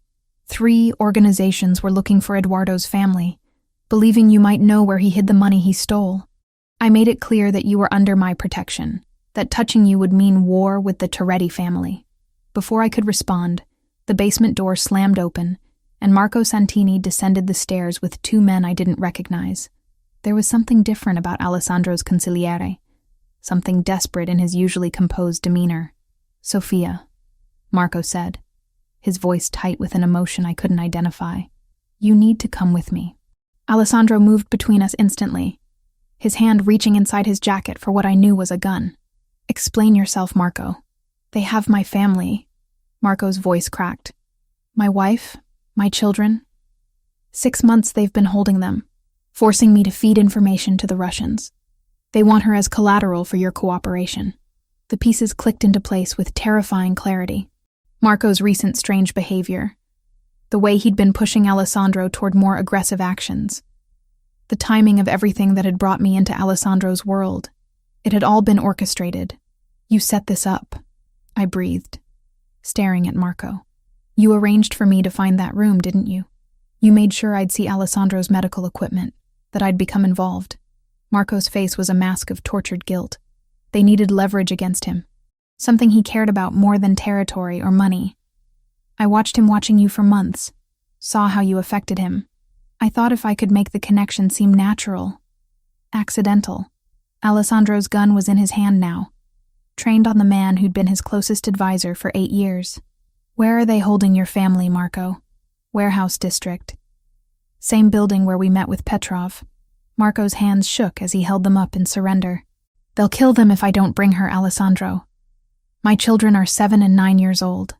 3 organizations were looking for Eduardo's family, believing you might know where he hid the money he stole. I made it clear that you were under my protection, that touching you would mean war with the Toretti family. Before I could respond, the basement door slammed open, and Marco Santini descended the stairs with 2 men I didn't recognize. There was something different about Alessandro's consigliere, something desperate in his usually composed demeanor. "Sophia," Marco said, his voice tight with an emotion I couldn't identify. "You need to come with me." Alessandro moved between us instantly, his hand reaching inside his jacket for what I knew was a gun. "Explain yourself, Marco. They have my family." Marco's voice cracked. "My wife, my children. 6 months they've been holding them, forcing me to feed information to the Russians. They want her as collateral for your cooperation." The pieces clicked into place with terrifying clarity. Marco's recent strange behavior, the way he'd been pushing Alessandro toward more aggressive actions, the timing of everything that had brought me into Alessandro's world. It had all been orchestrated. You set this up, I breathed, staring at Marco. You arranged for me to find that room, didn't you? You made sure I'd see Alessandro's medical equipment, that I'd become involved. Marco's face was a mask of tortured guilt. They needed leverage against him, something he cared about more than territory or money. I watched him watching you for months, saw how you affected him. I thought if I could make the connection seem natural, accidental. Alessandro's gun was in his hand now, trained on the man who'd been his closest advisor for 8 years. Where are they holding your family, Marco? Warehouse district. Same building where we met with Petrov. Marco's hands shook as he held them up in surrender. They'll kill them if I don't bring her, Alessandro. My children are 7 and 9 years old.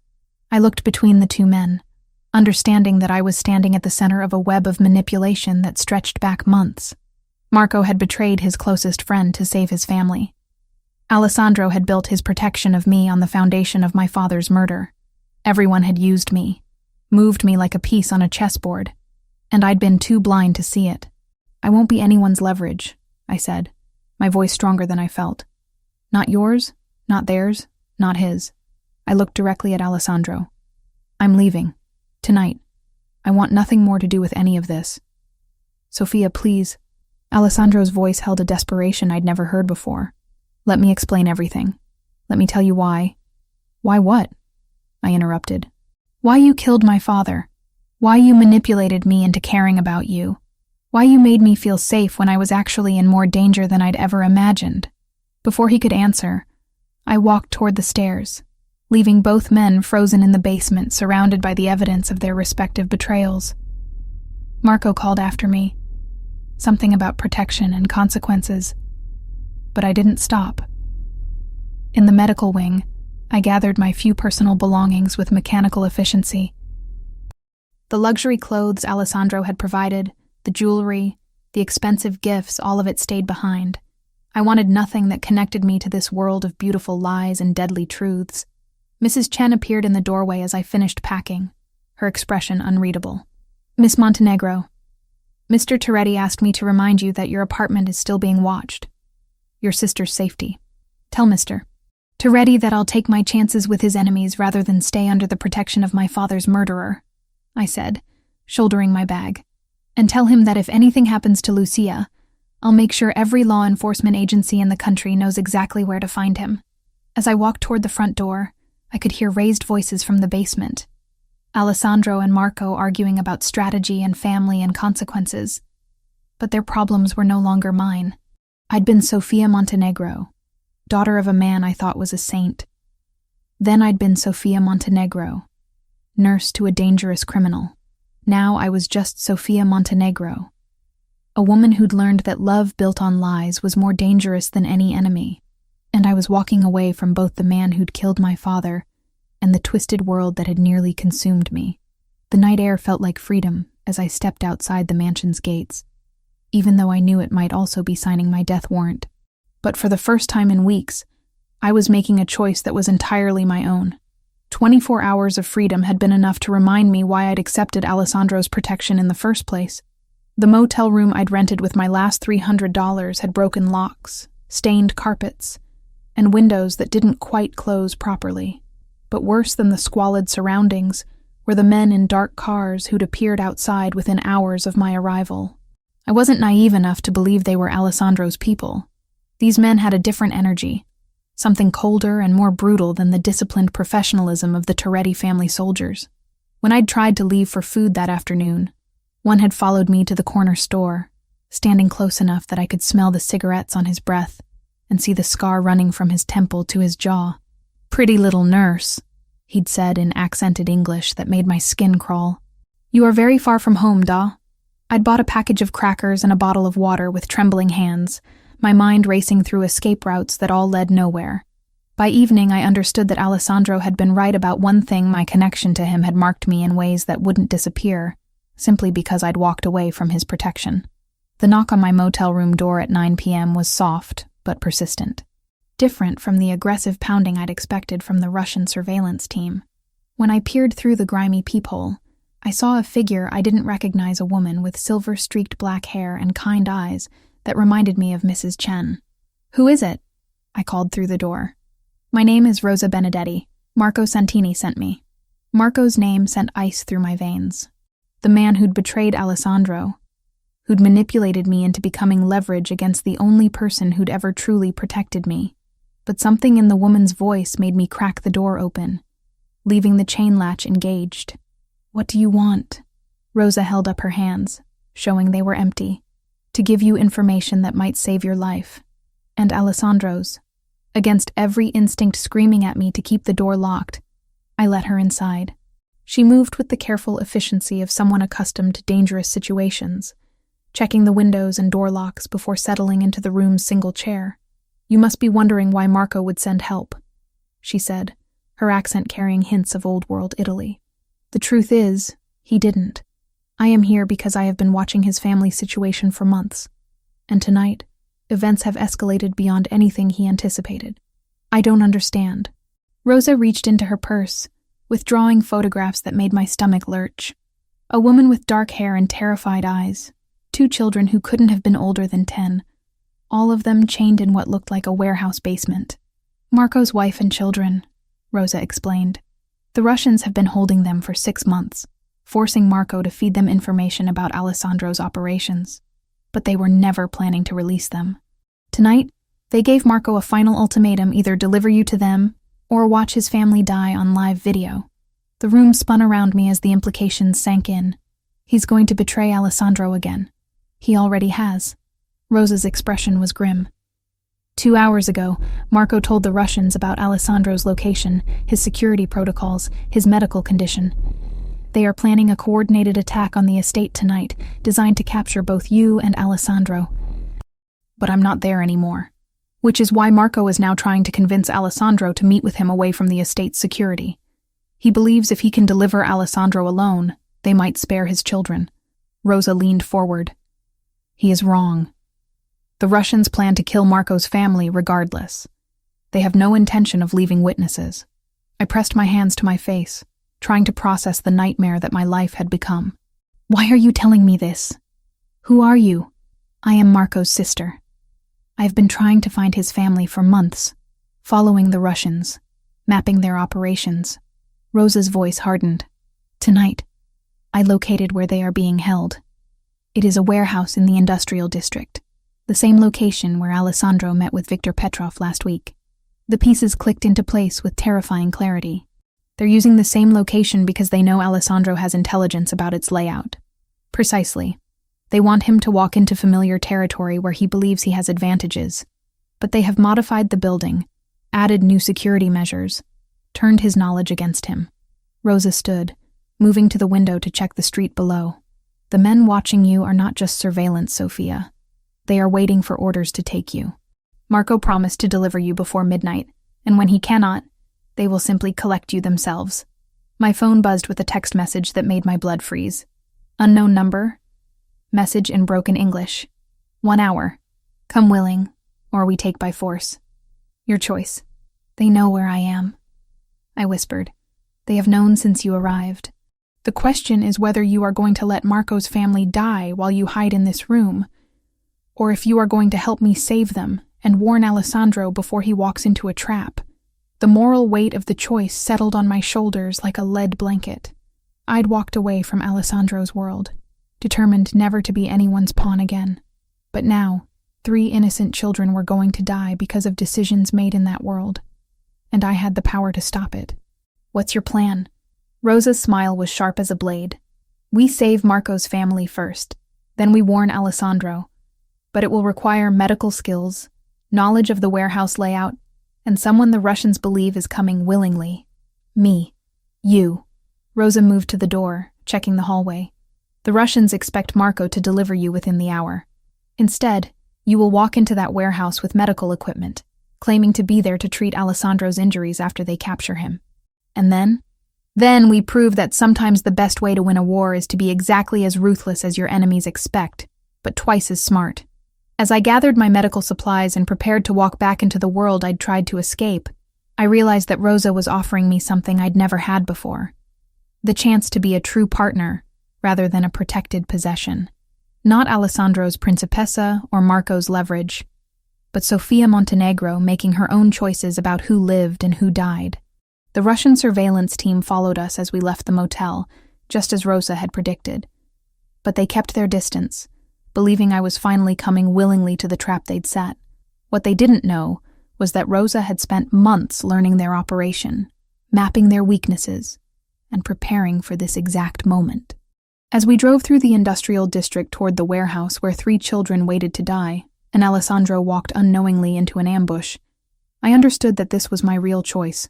I looked between the two men, understanding that I was standing at the center of a web of manipulation that stretched back months. Marco had betrayed his closest friend to save his family. Alessandro had built his protection of me on the foundation of my father's murder. Everyone had used me, moved me like a piece on a chessboard, and I'd been too blind to see it. I won't be anyone's leverage, I said, my voice stronger than I felt. Not yours, not theirs, not his. I looked directly at Alessandro. I'm leaving. Tonight. I want nothing more to do with any of this. Sophia, please. Alessandro's voice held a desperation I'd never heard before. Let me explain everything. Let me tell you why. Why what? I interrupted. Why you killed my father. Why you manipulated me into caring about you. Why you made me feel safe when I was actually in more danger than I'd ever imagined. Before he could answer, I walked toward the stairs, leaving both men frozen in the basement, surrounded by the evidence of their respective betrayals. Marco called after me, something about protection and consequences, but I didn't stop. In the medical wing, I gathered my few personal belongings with mechanical efficiency. The luxury clothes Alessandro had provided, the jewelry, the expensive gifts, all of it stayed behind. I wanted nothing that connected me to this world of beautiful lies and deadly truths. Mrs. Chen appeared in the doorway as I finished packing, her expression unreadable. Miss Montenegro, Mr. Toretti asked me to remind you that your apartment is still being watched. Your sister's safety. Tell Mr. Toretti that I'll take my chances with his enemies rather than stay under the protection of my father's murderer, I said, shouldering my bag. And tell him that if anything happens to Lucia, I'll make sure every law enforcement agency in the country knows exactly where to find him. As I walked toward the front door, I could hear raised voices from the basement. Alessandro and Marco arguing about strategy and family and consequences. But their problems were no longer mine. I'd been Sophia Montenegro, daughter of a man I thought was a saint. Then I'd been Sophia Montenegro, nurse to a dangerous criminal. Now I was just Sophia Montenegro, a woman who'd learned that love built on lies was more dangerous than any enemy, and I was walking away from both the man who'd killed my father and the twisted world that had nearly consumed me. The night air felt like freedom as I stepped outside the mansion's gates, even though I knew it might also be signing my death warrant. But for the first time in weeks, I was making a choice that was entirely my own. 24 hours of freedom had been enough to remind me why I'd accepted Alessandro's protection in the first place. The motel room I'd rented with my last $300 had broken locks, stained carpets, and windows that didn't quite close properly. But worse than the squalid surroundings were the men in dark cars who'd appeared outside within hours of my arrival. I wasn't naive enough to believe they were Alessandro's people. These men had a different energy, something colder and more brutal than the disciplined professionalism of the Toretti family soldiers. When I'd tried to leave for food that afternoon, one had followed me to the corner store, standing close enough that I could smell the cigarettes on his breath and see the scar running from his temple to his jaw. "Pretty little nurse," he'd said in accented English that made my skin crawl. "You are very far from home, da?" I'd bought a package of crackers and a bottle of water with trembling hands, my mind racing through escape routes that all led nowhere. By evening, I understood that Alessandro had been right about one thing: my connection to him had marked me in ways that wouldn't disappear, simply because I'd walked away from his protection. The knock on my motel room door at 9 p.m. was soft, but persistent. Different from the aggressive pounding I'd expected from the Russian surveillance team. When I peered through the grimy peephole, I saw a figure I didn't recognize, a woman with silver-streaked black hair and kind eyes that reminded me of Mrs. Chen. "Who is it?" I called through the door. "My name is Rosa Benedetti. Marco Santini sent me." Marco's name sent ice through my veins. The man who'd betrayed Alessandro, who'd manipulated me into becoming leverage against the only person who'd ever truly protected me. But something in the woman's voice made me crack the door open, leaving the chain latch engaged. "What do you want?" Rosa held up her hands, showing they were empty. "To give you information that might save your life. And Alessandro's." Against every instinct screaming at me to keep the door locked, I let her inside. She moved with the careful efficiency of someone accustomed to dangerous situations, checking the windows and door locks before settling into the room's single chair. "You must be wondering why Marco would send help," she said, her accent carrying hints of old-world Italy. "The truth is, he didn't. I am here because I have been watching his family situation for months, and tonight, events have escalated beyond anything he anticipated. I don't understand." Rosa reached into her purse, withdrawing photographs that made my stomach lurch. A woman with dark hair and terrified eyes, 2 children who couldn't have been older than 10, all of them chained in what looked like a warehouse basement. "Marco's wife and children," Rosa explained. "The Russians have been holding them for 6 months, forcing Marco to feed them information about Alessandro's operations. But they were never planning to release them. Tonight, they gave Marco a final ultimatum: either deliver you to them or watch his family die on live video." The room spun around me as the implications sank in. "He's going to betray Alessandro again. He already has." Rosa's expression was grim. 2 hours ago, Marco told the Russians about Alessandro's location, his security protocols, his medical condition. "They are planning a coordinated attack on the estate tonight, designed to capture both you and Alessandro. But I'm not there anymore. Which is why Marco is now trying to convince Alessandro to meet with him away from the estate's security. He believes if he can deliver Alessandro alone, they might spare his children." Rosa leaned forward. "He is wrong. The Russians plan to kill Marco's family regardless. They have no intention of leaving witnesses." I pressed my hands to my face, trying to process the nightmare that my life had become. "Why are you telling me this? Who are you?" "I am Marco's sister. I have been trying to find his family for months, following the Russians, mapping their operations." Rosa's voice hardened. "Tonight, I located where they are being held. It is a warehouse in the industrial district, the same location where Alessandro met with Viktor Petrov last week." The pieces clicked into place with terrifying clarity. They're using the same location because they know Alessandro has intelligence about its layout. Precisely. They want him to walk into familiar territory where he believes he has advantages. But they have modified the building, added new security measures, turned his knowledge against him. Rosa stood, moving to the window to check the street below. "The men watching you are not just surveillance, Sophia. They are waiting for orders to take you. Marco promised to deliver you before midnight, and when he cannot, they will simply collect you themselves." My phone buzzed with a text message that made my blood freeze. "Unknown number. Message in broken English. 1 hour. Come willing, or we take by force. Your choice." "They know where I am," I whispered. "They have known since you arrived. The question is whether you are going to let Marco's family die while you hide in this room, or if you are going to help me save them and warn Alessandro before he walks into a trap." The moral weight of the choice settled on my shoulders like a lead blanket. I'd walked away from Alessandro's world, determined never to be anyone's pawn again. But now, 3 innocent children were going to die because of decisions made in that world, and I had the power to stop it. "What's your plan?" Rosa's smile was sharp as a blade. "We save Marco's family first, then we warn Alessandro. But it will require medical skills, knowledge of the warehouse layout, and someone the Russians believe is coming willingly. Me. You." Rosa moved to the door, checking the hallway. "The Russians expect Marco to deliver you within the hour. Instead, you will walk into that warehouse with medical equipment, claiming to be there to treat Alessandro's injuries after they capture him. And then? Then we prove that sometimes the best way to win a war is to be exactly as ruthless as your enemies expect, but twice as smart." As I gathered my medical supplies and prepared to walk back into the world I'd tried to escape, I realized that Rosa was offering me something I'd never had before. The chance to be a true partner, rather than a protected possession. Not Alessandro's principessa or Marco's leverage, but Sofia Montenegro making her own choices about who lived and who died. The Russian surveillance team followed us as we left the motel, just as Rosa had predicted. But they kept their distance, believing I was finally coming willingly to the trap they'd set. What they didn't know was that Rosa had spent months learning their operation, mapping their weaknesses, and preparing for this exact moment. As we drove through the industrial district toward the warehouse where 3 children waited to die, and Alessandro walked unknowingly into an ambush, I understood that this was my real choice,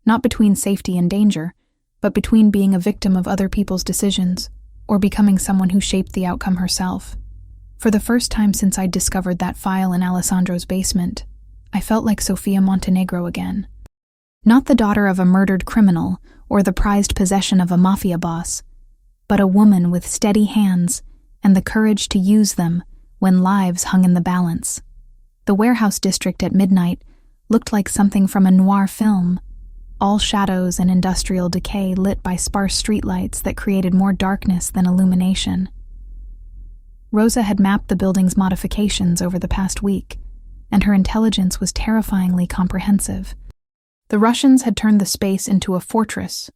not between safety and danger, but between being a victim of other people's decisions, or becoming someone who shaped the outcome herself. For the first time since I'd discovered that file in Alessandro's basement, I felt like Sofia Montenegro again. Not the daughter of a murdered criminal or the prized possession of a mafia boss, but a woman with steady hands and the courage to use them when lives hung in the balance. The warehouse district at midnight looked like something from a noir film, all shadows and industrial decay lit by sparse streetlights that created more darkness than illumination. Rosa had mapped the building's modifications over the past week, and her intelligence was terrifyingly comprehensive. The Russians had turned the space into a fortress,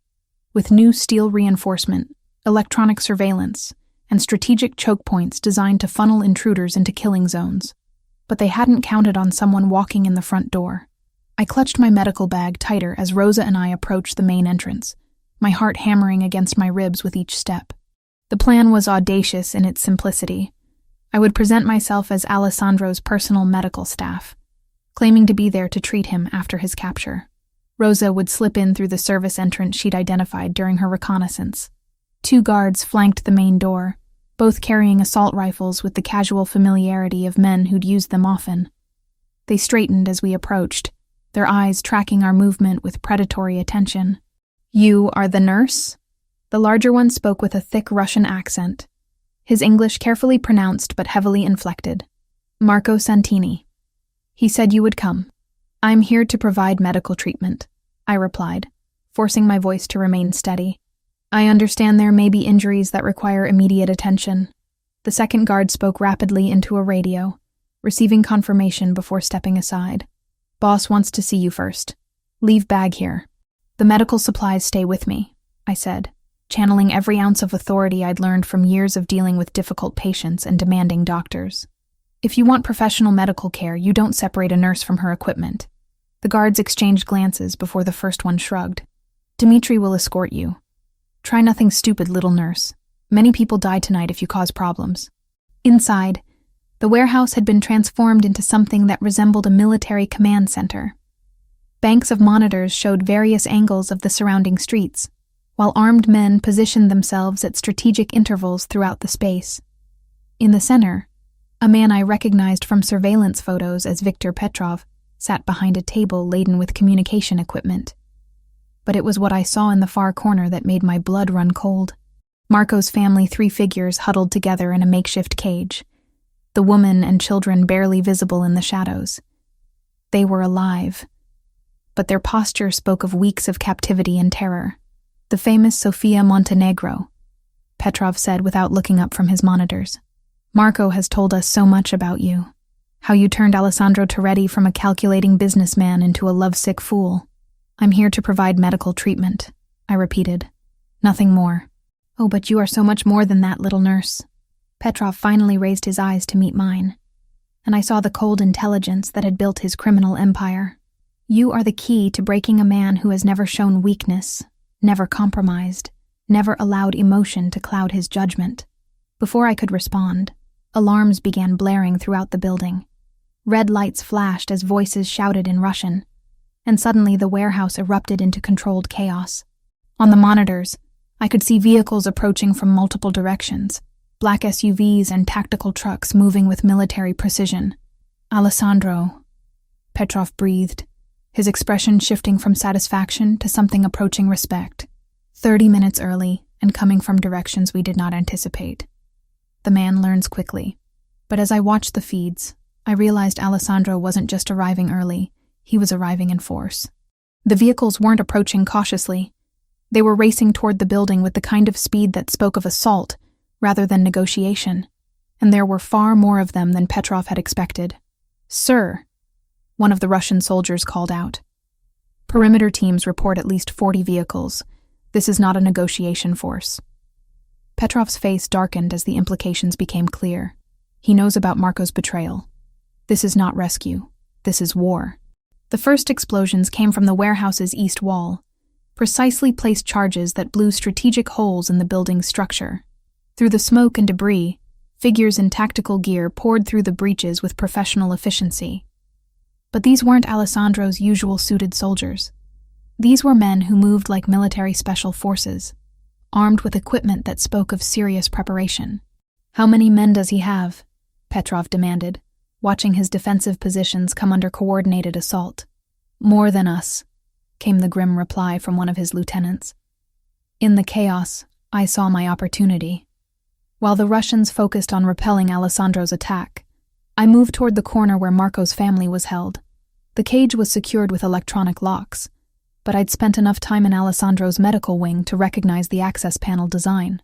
with new steel reinforcement, electronic surveillance, and strategic choke points designed to funnel intruders into killing zones. But they hadn't counted on someone walking in the front door. I clutched my medical bag tighter as Rosa and I approached the main entrance, my heart hammering against my ribs with each step. The plan was audacious in its simplicity. I would present myself as Alessandro's personal medical staff, claiming to be there to treat him after his capture. Rosa would slip in through the service entrance she'd identified during her reconnaissance. 2 guards flanked the main door, both carrying assault rifles with the casual familiarity of men who'd used them often. They straightened as we approached, their eyes tracking our movement with predatory attention. "You are the nurse?" The larger one spoke with a thick Russian accent, his English carefully pronounced but heavily inflected. "Marco Santini. He said you would come." "I'm here to provide medical treatment," I replied, forcing my voice to remain steady. "I understand there may be injuries that require immediate attention." The second guard spoke rapidly into a radio, receiving confirmation before stepping aside. "Boss wants to see you first. Leave bag here." "The medical supplies stay with me," I said, channeling every ounce of authority I'd learned from years of dealing with difficult patients and demanding doctors. "If you want professional medical care, you don't separate a nurse from her equipment." The guards exchanged glances before the first one shrugged. "Dmitri will escort you. Try nothing stupid, little nurse. Many people die tonight if you cause problems." Inside, the warehouse had been transformed into something that resembled a military command center. Banks of monitors showed various angles of the surrounding streets, while armed men positioned themselves at strategic intervals throughout the space. In the center, a man I recognized from surveillance photos as Viktor Petrov sat behind a table laden with communication equipment. But it was what I saw in the far corner that made my blood run cold. Marco's family, 3 figures huddled together in a makeshift cage, the woman and children barely visible in the shadows. They were alive, but their posture spoke of weeks of captivity and terror. "The famous Sofia Montenegro," Petrov said without looking up from his monitors. "Marco has told us so much about you. How you turned Alessandro Toretti from a calculating businessman into a lovesick fool. I'm here to provide medical treatment," I repeated. "Nothing more." "Oh, but you are so much more than that, little nurse." Petrov finally raised his eyes to meet mine, and I saw the cold intelligence that had built his criminal empire. "You are the key to breaking a man who has never shown weakness, never compromised, never allowed emotion to cloud his judgment." Before I could respond, alarms began blaring throughout the building. Red lights flashed as voices shouted in Russian, and suddenly the warehouse erupted into controlled chaos. On the monitors, I could see vehicles approaching from multiple directions, black SUVs and tactical trucks moving with military precision. "Alessandro," Petrov breathed, his expression shifting from satisfaction to something approaching respect. 30 minutes early and coming from directions we did not anticipate. The man learns quickly. But as I watched the feeds, I realized Alessandro wasn't just arriving early, he was arriving in force. The vehicles weren't approaching cautiously. They were racing toward the building with the kind of speed that spoke of assault rather than negotiation, and there were far more of them than Petrov had expected. "Sir," one of the Russian soldiers called out. "Perimeter teams report at least 40 vehicles. This is not a negotiation force." Petrov's face darkened as the implications became clear. He knows about Marco's betrayal. This is not rescue. This is war. The first explosions came from the warehouse's east wall, precisely placed charges that blew strategic holes in the building's structure. Through the smoke and debris, figures in tactical gear poured through the breaches with professional efficiency. But these weren't Alessandro's usual suited soldiers. These were men who moved like military special forces, armed with equipment that spoke of serious preparation. "How many men does he have?" Petrov demanded, watching his defensive positions come under coordinated assault. "More than us," came the grim reply from one of his lieutenants. In the chaos, I saw my opportunity. While the Russians focused on repelling Alessandro's attack, I moved toward the corner where Marco's family was held. The cage was secured with electronic locks, but I'd spent enough time in Alessandro's medical wing to recognize the access panel design.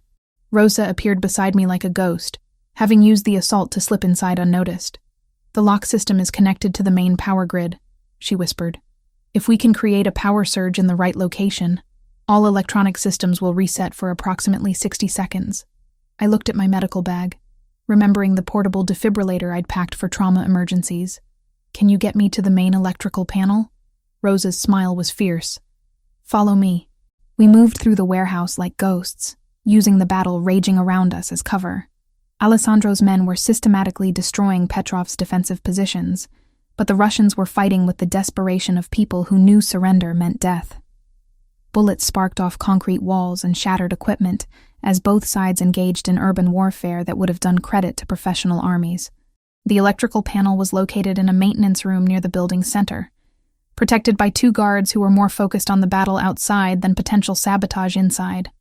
Rosa appeared beside me like a ghost, having used the assault to slip inside unnoticed. "The lock system is connected to the main power grid," she whispered. "If we can create a power surge in the right location, all electronic systems will reset for approximately 60 seconds. I looked at my medical bag, remembering the portable defibrillator I'd packed for trauma emergencies. "Can you get me to the main electrical panel?" Rosa's smile was fierce. "Follow me." We moved through the warehouse like ghosts, using the battle raging around us as cover. Alessandro's men were systematically destroying Petrov's defensive positions, but the Russians were fighting with the desperation of people who knew surrender meant death. Bullets sparked off concrete walls and shattered equipment as both sides engaged in urban warfare that would have done credit to professional armies. The electrical panel was located in a maintenance room near the building's center, protected by 2 guards who were more focused on the battle outside than potential sabotage inside.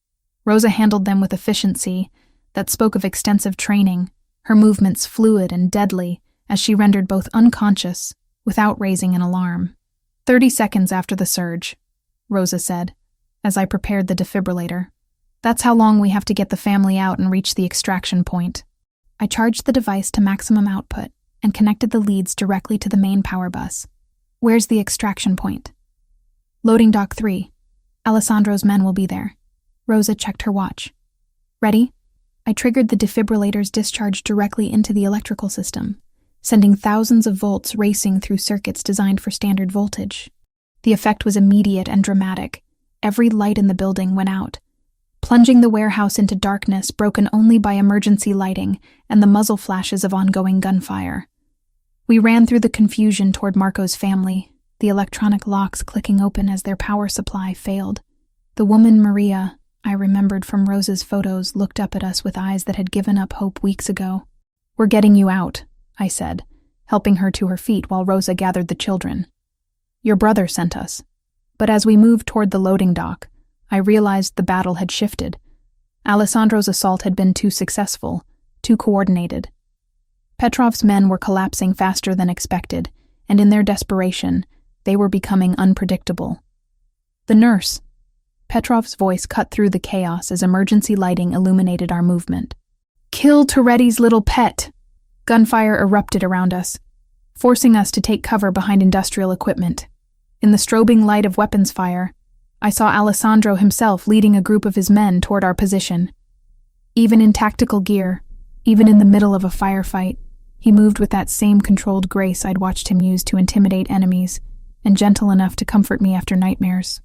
Rosa handled them with efficiency that spoke of extensive training, her movements fluid and deadly as she rendered both unconscious without raising an alarm. 30 seconds after the surge, Rosa said, as I prepared the defibrillator. "That's how long we have to get the family out and reach the extraction point." I charged the device to maximum output and connected the leads directly to the main power bus. "Where's the extraction point?" "Loading dock 3. Alessandro's men will be there." Rosa checked her watch. "Ready?" I triggered the defibrillator's discharge directly into the electrical system, sending thousands of volts racing through circuits designed for standard voltage. The effect was immediate and dramatic. Every light in the building went out, plunging the warehouse into darkness broken only by emergency lighting and the muzzle flashes of ongoing gunfire. We ran through the confusion toward Marco's family, the electronic locks clicking open as their power supply failed. The woman Maria, I remembered from Rosa's photos, looked up at us with eyes that had given up hope weeks ago. "We're getting you out," I said, helping her to her feet while Rosa gathered the children. "Your brother sent us." But as we moved toward the loading dock, I realized the battle had shifted. Alessandro's assault had been too successful, too coordinated. Petrov's men were collapsing faster than expected, and in their desperation, they were becoming unpredictable. "The nurse." Petrov's voice cut through the chaos as emergency lighting illuminated our movement. "Kill Toretti's little pet!" Gunfire erupted around us, forcing us to take cover behind industrial equipment. In the strobing light of weapons fire, I saw Alessandro himself leading a group of his men toward our position. Even in tactical gear, even in the middle of a firefight, he moved with that same controlled grace I'd watched him use to intimidate enemies, and gentle enough to comfort me after nightmares.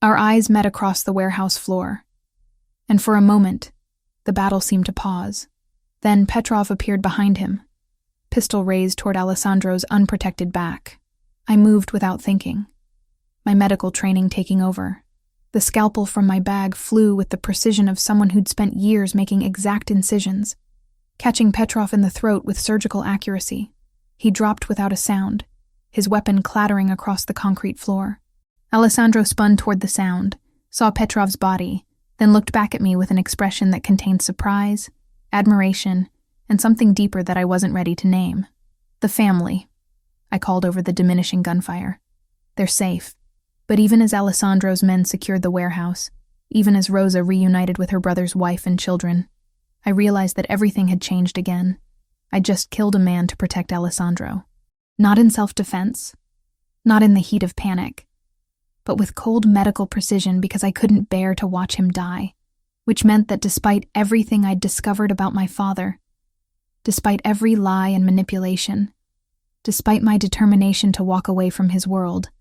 Our eyes met across the warehouse floor, and for a moment, the battle seemed to pause. Then Petrov appeared behind him, pistol raised toward Alessandro's unprotected back. I moved without thinking, my medical training taking over. The scalpel from my bag flew with the precision of someone who'd spent years making exact incisions, catching Petrov in the throat with surgical accuracy. He dropped without a sound, his weapon clattering across the concrete floor. Alessandro spun toward the sound, saw Petrov's body, then looked back at me with an expression that contained surprise, admiration, and something deeper that I wasn't ready to name. "The family," I called over the diminishing gunfire. "They're safe. But even as Alessandro's men secured the warehouse, even as Rosa reunited with her brother's wife and children, I realized that everything had changed again. I'd just killed a man to protect Alessandro. Not in self-defense, not in the heat of panic, but with cold medical precision because I couldn't bear to watch him die, which meant that despite everything I'd discovered about my father, despite every lie and manipulation, despite my determination to walk away from his world,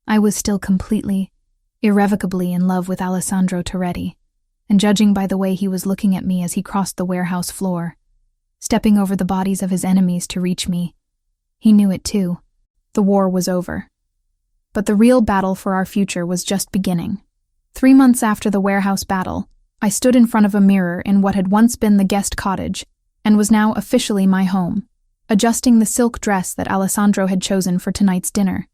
I was still completely, irrevocably in love with Alessandro Torretti, and judging by the way he was looking at me as he crossed the warehouse floor, stepping over the bodies of his enemies to reach me, he knew it too. The war was over. But the real battle for our future was just beginning. 3 months after the warehouse battle, I stood in front of a mirror in what had once been the guest cottage and was now officially my home, adjusting the silk dress that Alessandro had chosen for tonight's dinner.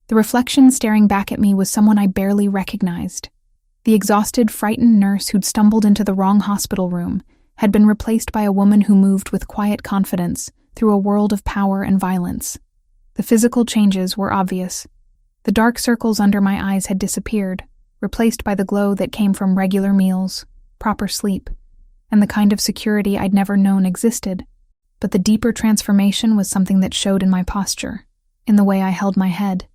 The reflection staring back at me was someone I barely recognized. The exhausted, frightened nurse who'd stumbled into the wrong hospital room had been replaced by a woman who moved with quiet confidence through a world of power and violence. The physical changes were obvious. The dark circles under my eyes had disappeared, replaced by the glow that came from regular meals, proper sleep, and the kind of security I'd never known existed. But the deeper transformation was something that showed in my posture, in the way I held my head,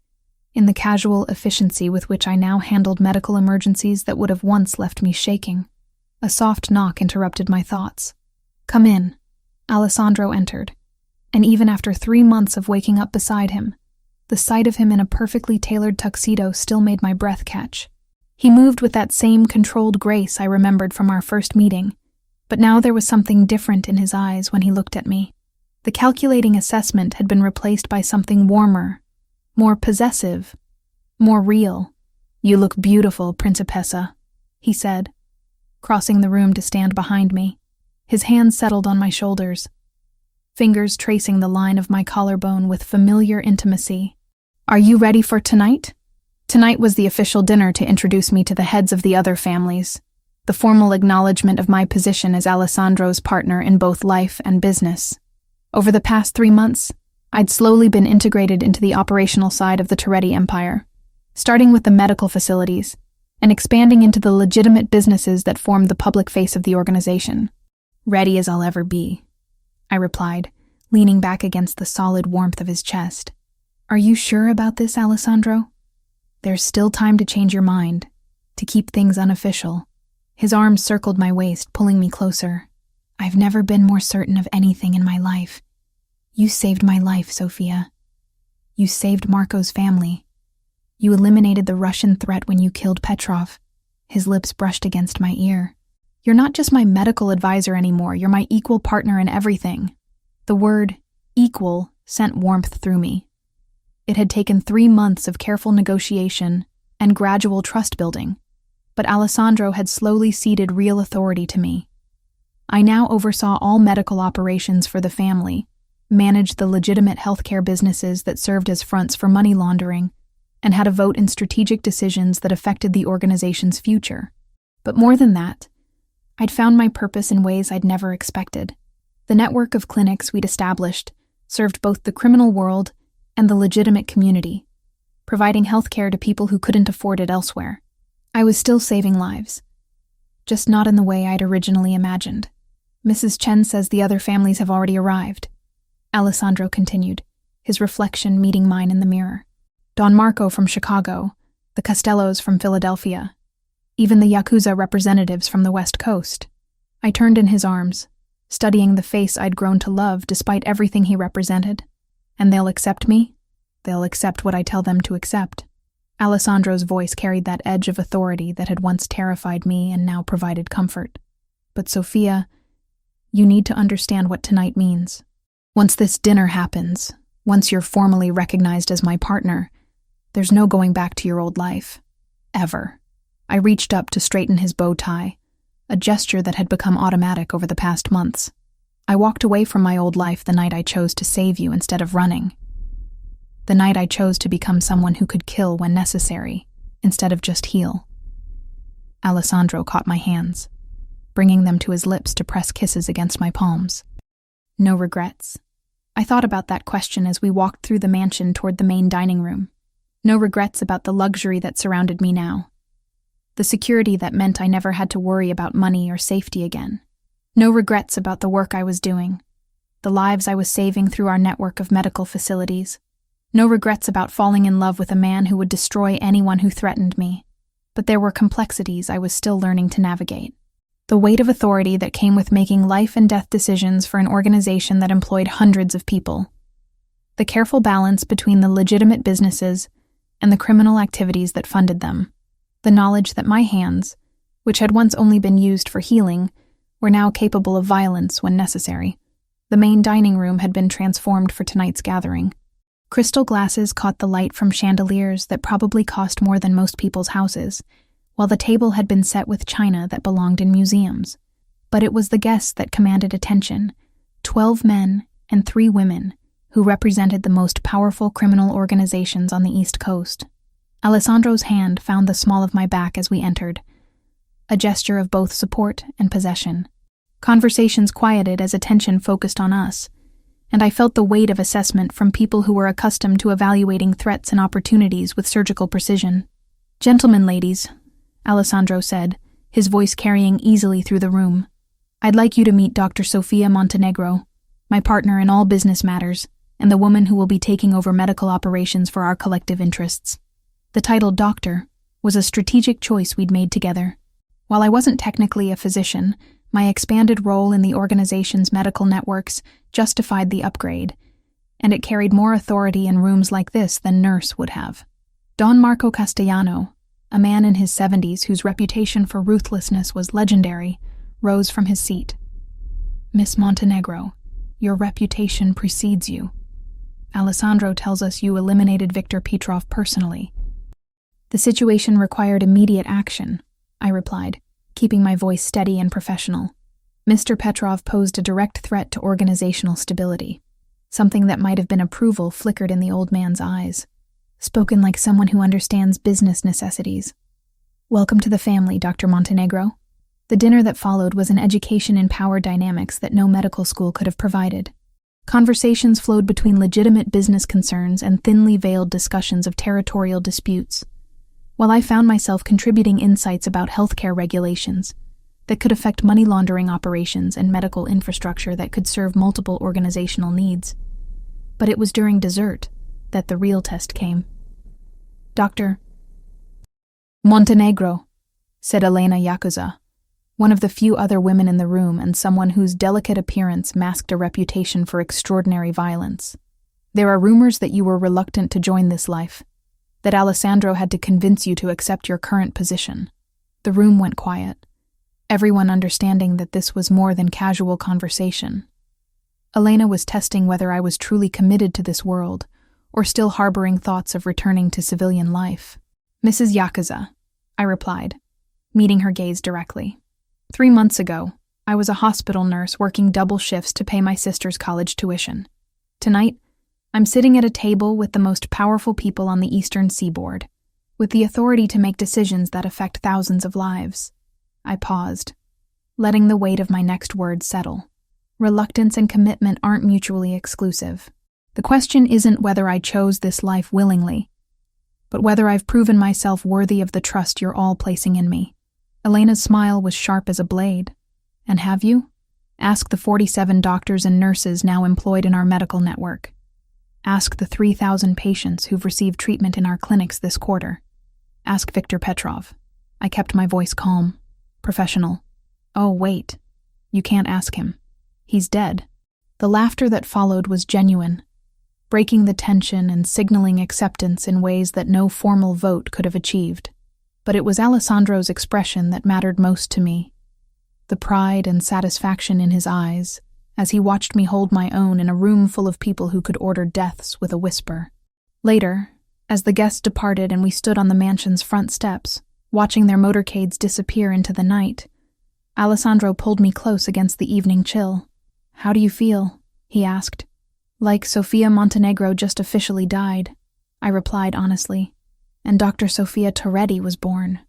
in the casual efficiency with which I now handled medical emergencies that would have once left me shaking. A soft knock interrupted my thoughts. "Come in." Alessandro entered, and even after 3 months of waking up beside him, the sight of him in a perfectly tailored tuxedo still made my breath catch. He moved with that same controlled grace I remembered from our first meeting, but now there was something different in his eyes when he looked at me. The calculating assessment had been replaced by something warmer, more possessive, more real. "You look beautiful, Principessa," he said, crossing the room to stand behind me. His hand settled on my shoulders, fingers tracing the line of my collarbone with familiar intimacy. "Are you ready for tonight?" Tonight was the official dinner to introduce me to the heads of the other families, the formal acknowledgement of my position as Alessandro's partner in both life and business. Over the past 3 months, I'd slowly been integrated into the operational side of the Torretti empire, starting with the medical facilities and expanding into the legitimate businesses that formed the public face of the organization. "Ready as I'll ever be," I replied, leaning back against the solid warmth of his chest. "Are you sure about this, Alessandro? There's still time to change your mind, to keep things unofficial." His arms circled my waist, pulling me closer. "I've never been more certain of anything in my life. You saved my life, Sophia. You saved Marco's family. You eliminated the Russian threat when you killed Petrov." His lips brushed against my ear. "You're not just my medical advisor anymore, you're my equal partner in everything." The word equal sent warmth through me. It had taken 3 months of careful negotiation and gradual trust building, but Alessandro had slowly ceded real authority to me. I now oversaw all medical operations for the family, managed the legitimate healthcare businesses that served as fronts for money laundering, and had a vote in strategic decisions that affected the organization's future. But more than that, I'd found my purpose in ways I'd never expected. The network of clinics we'd established served both the criminal world and the legitimate community, providing healthcare to people who couldn't afford it elsewhere. I was still saving lives, just not in the way I'd originally imagined. "Mrs. Chen says the other families have already arrived," Alessandro continued, his reflection meeting mine in the mirror. "Don Marco from Chicago, the Costellos from Philadelphia, even the Yakuza representatives from the West Coast." I turned in his arms, studying the face I'd grown to love despite everything he represented. "And they'll accept me? They'll accept what I tell them to accept." Alessandro's voice carried that edge of authority that had once terrified me and now provided comfort. "But Sophia, you need to understand what tonight means. Once this dinner happens, once you're formally recognized as my partner, there's no going back to your old life. Ever." I reached up to straighten his bow tie, a gesture that had become automatic over the past months. "I walked away from my old life the night I chose to save you instead of running. The night I chose to become someone who could kill when necessary, instead of just heal." Alessandro caught my hands, bringing them to his lips to press kisses against my palms. "No regrets?" I thought about that question as we walked through the mansion toward the main dining room. No regrets about the luxury that surrounded me now. The security that meant I never had to worry about money or safety again. No regrets about the work I was doing, the lives I was saving through our network of medical facilities. No regrets about falling in love with a man who would destroy anyone who threatened me. But there were complexities I was still learning to navigate. The weight of authority that came with making life and death decisions for an organization that employed hundreds of people. The careful balance between the legitimate businesses and the criminal activities that funded them. The knowledge that my hands, which had once only been used for healing, were now capable of violence when necessary. The main dining room had been transformed for tonight's gathering. Crystal glasses caught the light from chandeliers that probably cost more than most people's houses, while the table had been set with china that belonged in museums. But it was the guests that commanded attention, 12 men and 3 women, who represented the most powerful criminal organizations on the East Coast. Alessandro's hand found the small of my back as we entered, a gesture of both support and possession. Conversations quieted as attention focused on us, and I felt the weight of assessment from people who were accustomed to evaluating threats and opportunities with surgical precision. "Gentlemen, ladies," Alessandro said, his voice carrying easily through the room. "I'd like you to meet Dr. Sofia Montenegro, my partner in all business matters, and the woman who will be taking over medical operations for our collective interests." The title doctor was a strategic choice we'd made together. While I wasn't technically a physician, my expanded role in the organization's medical networks justified the upgrade, and it carried more authority in rooms like this than nurse would have. Don Marco Castellano, a man in his 70s whose reputation for ruthlessness was legendary, rose from his seat. "Miss Montenegro, your reputation precedes you. Alessandro tells us you eliminated Victor Petrov personally." "The situation required immediate action," I replied, keeping my voice steady and professional. "Mr. Petrov posed a direct threat to organizational stability. Something that might have been approval flickered in the old man's eyes. Spoken like someone who understands business necessities. "Welcome to the family, Dr. Montenegro." The dinner that followed was an education in power dynamics that no medical school could have provided. Conversations flowed between legitimate business concerns and thinly veiled discussions of territorial disputes, while I found myself contributing insights about healthcare regulations that could affect money laundering operations and medical infrastructure that could serve multiple organizational needs. But it was during dessert that the real test came. "Dr. Montenegro," said Elena Yakuza, one of the few other women in the room and someone whose delicate appearance masked a reputation for extraordinary violence. "There are rumors that you were reluctant to join this life, that Alessandro had to convince you to accept your current position." The room went quiet, everyone understanding that this was more than casual conversation. Elena was testing whether I was truly committed to this world, or still harboring thoughts of returning to civilian life. "Mrs. Yakuza," I replied, meeting her gaze directly. 3 months ago, I was a hospital nurse working double shifts to pay my sister's college tuition. Tonight, I'm sitting at a table with the most powerful people on the Eastern Seaboard, with the authority to make decisions that affect thousands of lives. I paused, letting the weight of my next words settle. Reluctance and commitment aren't mutually exclusive. The question isn't whether I chose this life willingly, but whether I've proven myself worthy of the trust you're all placing in me. Elena's smile was sharp as a blade. "And have you? Ask the 47 doctors and nurses now employed in our medical network. Ask the 3,000 patients who've received treatment in our clinics this quarter. Ask Victor Petrov." I kept my voice calm, professional. "Oh, wait. You can't ask him. He's dead." The laughter that followed was genuine, breaking the tension and signaling acceptance in ways that no formal vote could have achieved. But it was Alessandro's expression that mattered most to me. The pride and satisfaction in his eyes, as he watched me hold my own in a room full of people who could order deaths with a whisper. Later, as the guests departed and we stood on the mansion's front steps, watching their motorcades disappear into the night, Alessandro pulled me close against the evening chill. "How do you feel?" he asked. "Like Sofia Montenegro just officially died," I replied honestly, "and Dr. Sofia Toretti was born."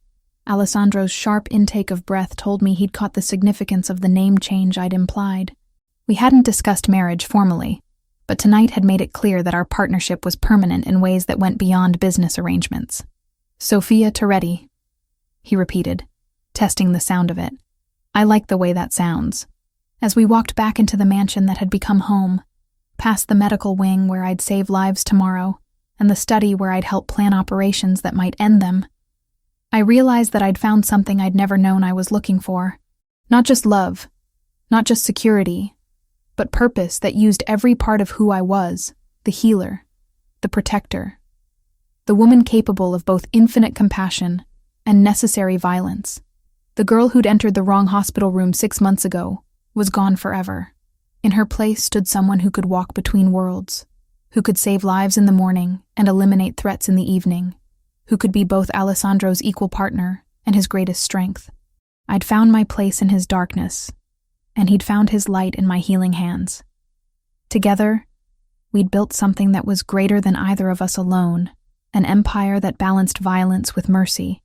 Alessandro's sharp intake of breath told me he'd caught the significance of the name change I'd implied. We hadn't discussed marriage formally, but tonight had made it clear that our partnership was permanent in ways that went beyond business arrangements. Sophia Toretti, he repeated, testing the sound of it. I liked the way that sounds. As we walked back into the mansion that had become home, past the medical wing where I'd save lives tomorrow, and the study where I'd help plan operations that might end them, I realized that I'd found something I'd never known I was looking for. Not just love, not just security, but purpose that used every part of who I was, the healer, the protector, the woman capable of both infinite compassion and necessary violence. The girl who'd entered the wrong hospital room 6 months ago was gone forever. In her place stood someone who could walk between worlds, who could save lives in the morning and eliminate threats in the evening, who could be both Alessandro's equal partner and his greatest strength. I'd found my place in his darkness, and he'd found his light in my healing hands. Together, we'd built something that was greater than either of us alone, an empire that balanced violence with mercy,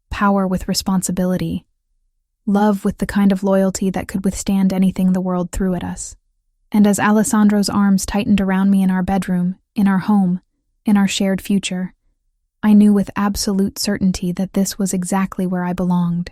power with responsibility, love with the kind of loyalty that could withstand anything the world threw at us. And as Alessandro's arms tightened around me in our bedroom, in our home, in our shared future, I knew with absolute certainty that this was exactly where I belonged.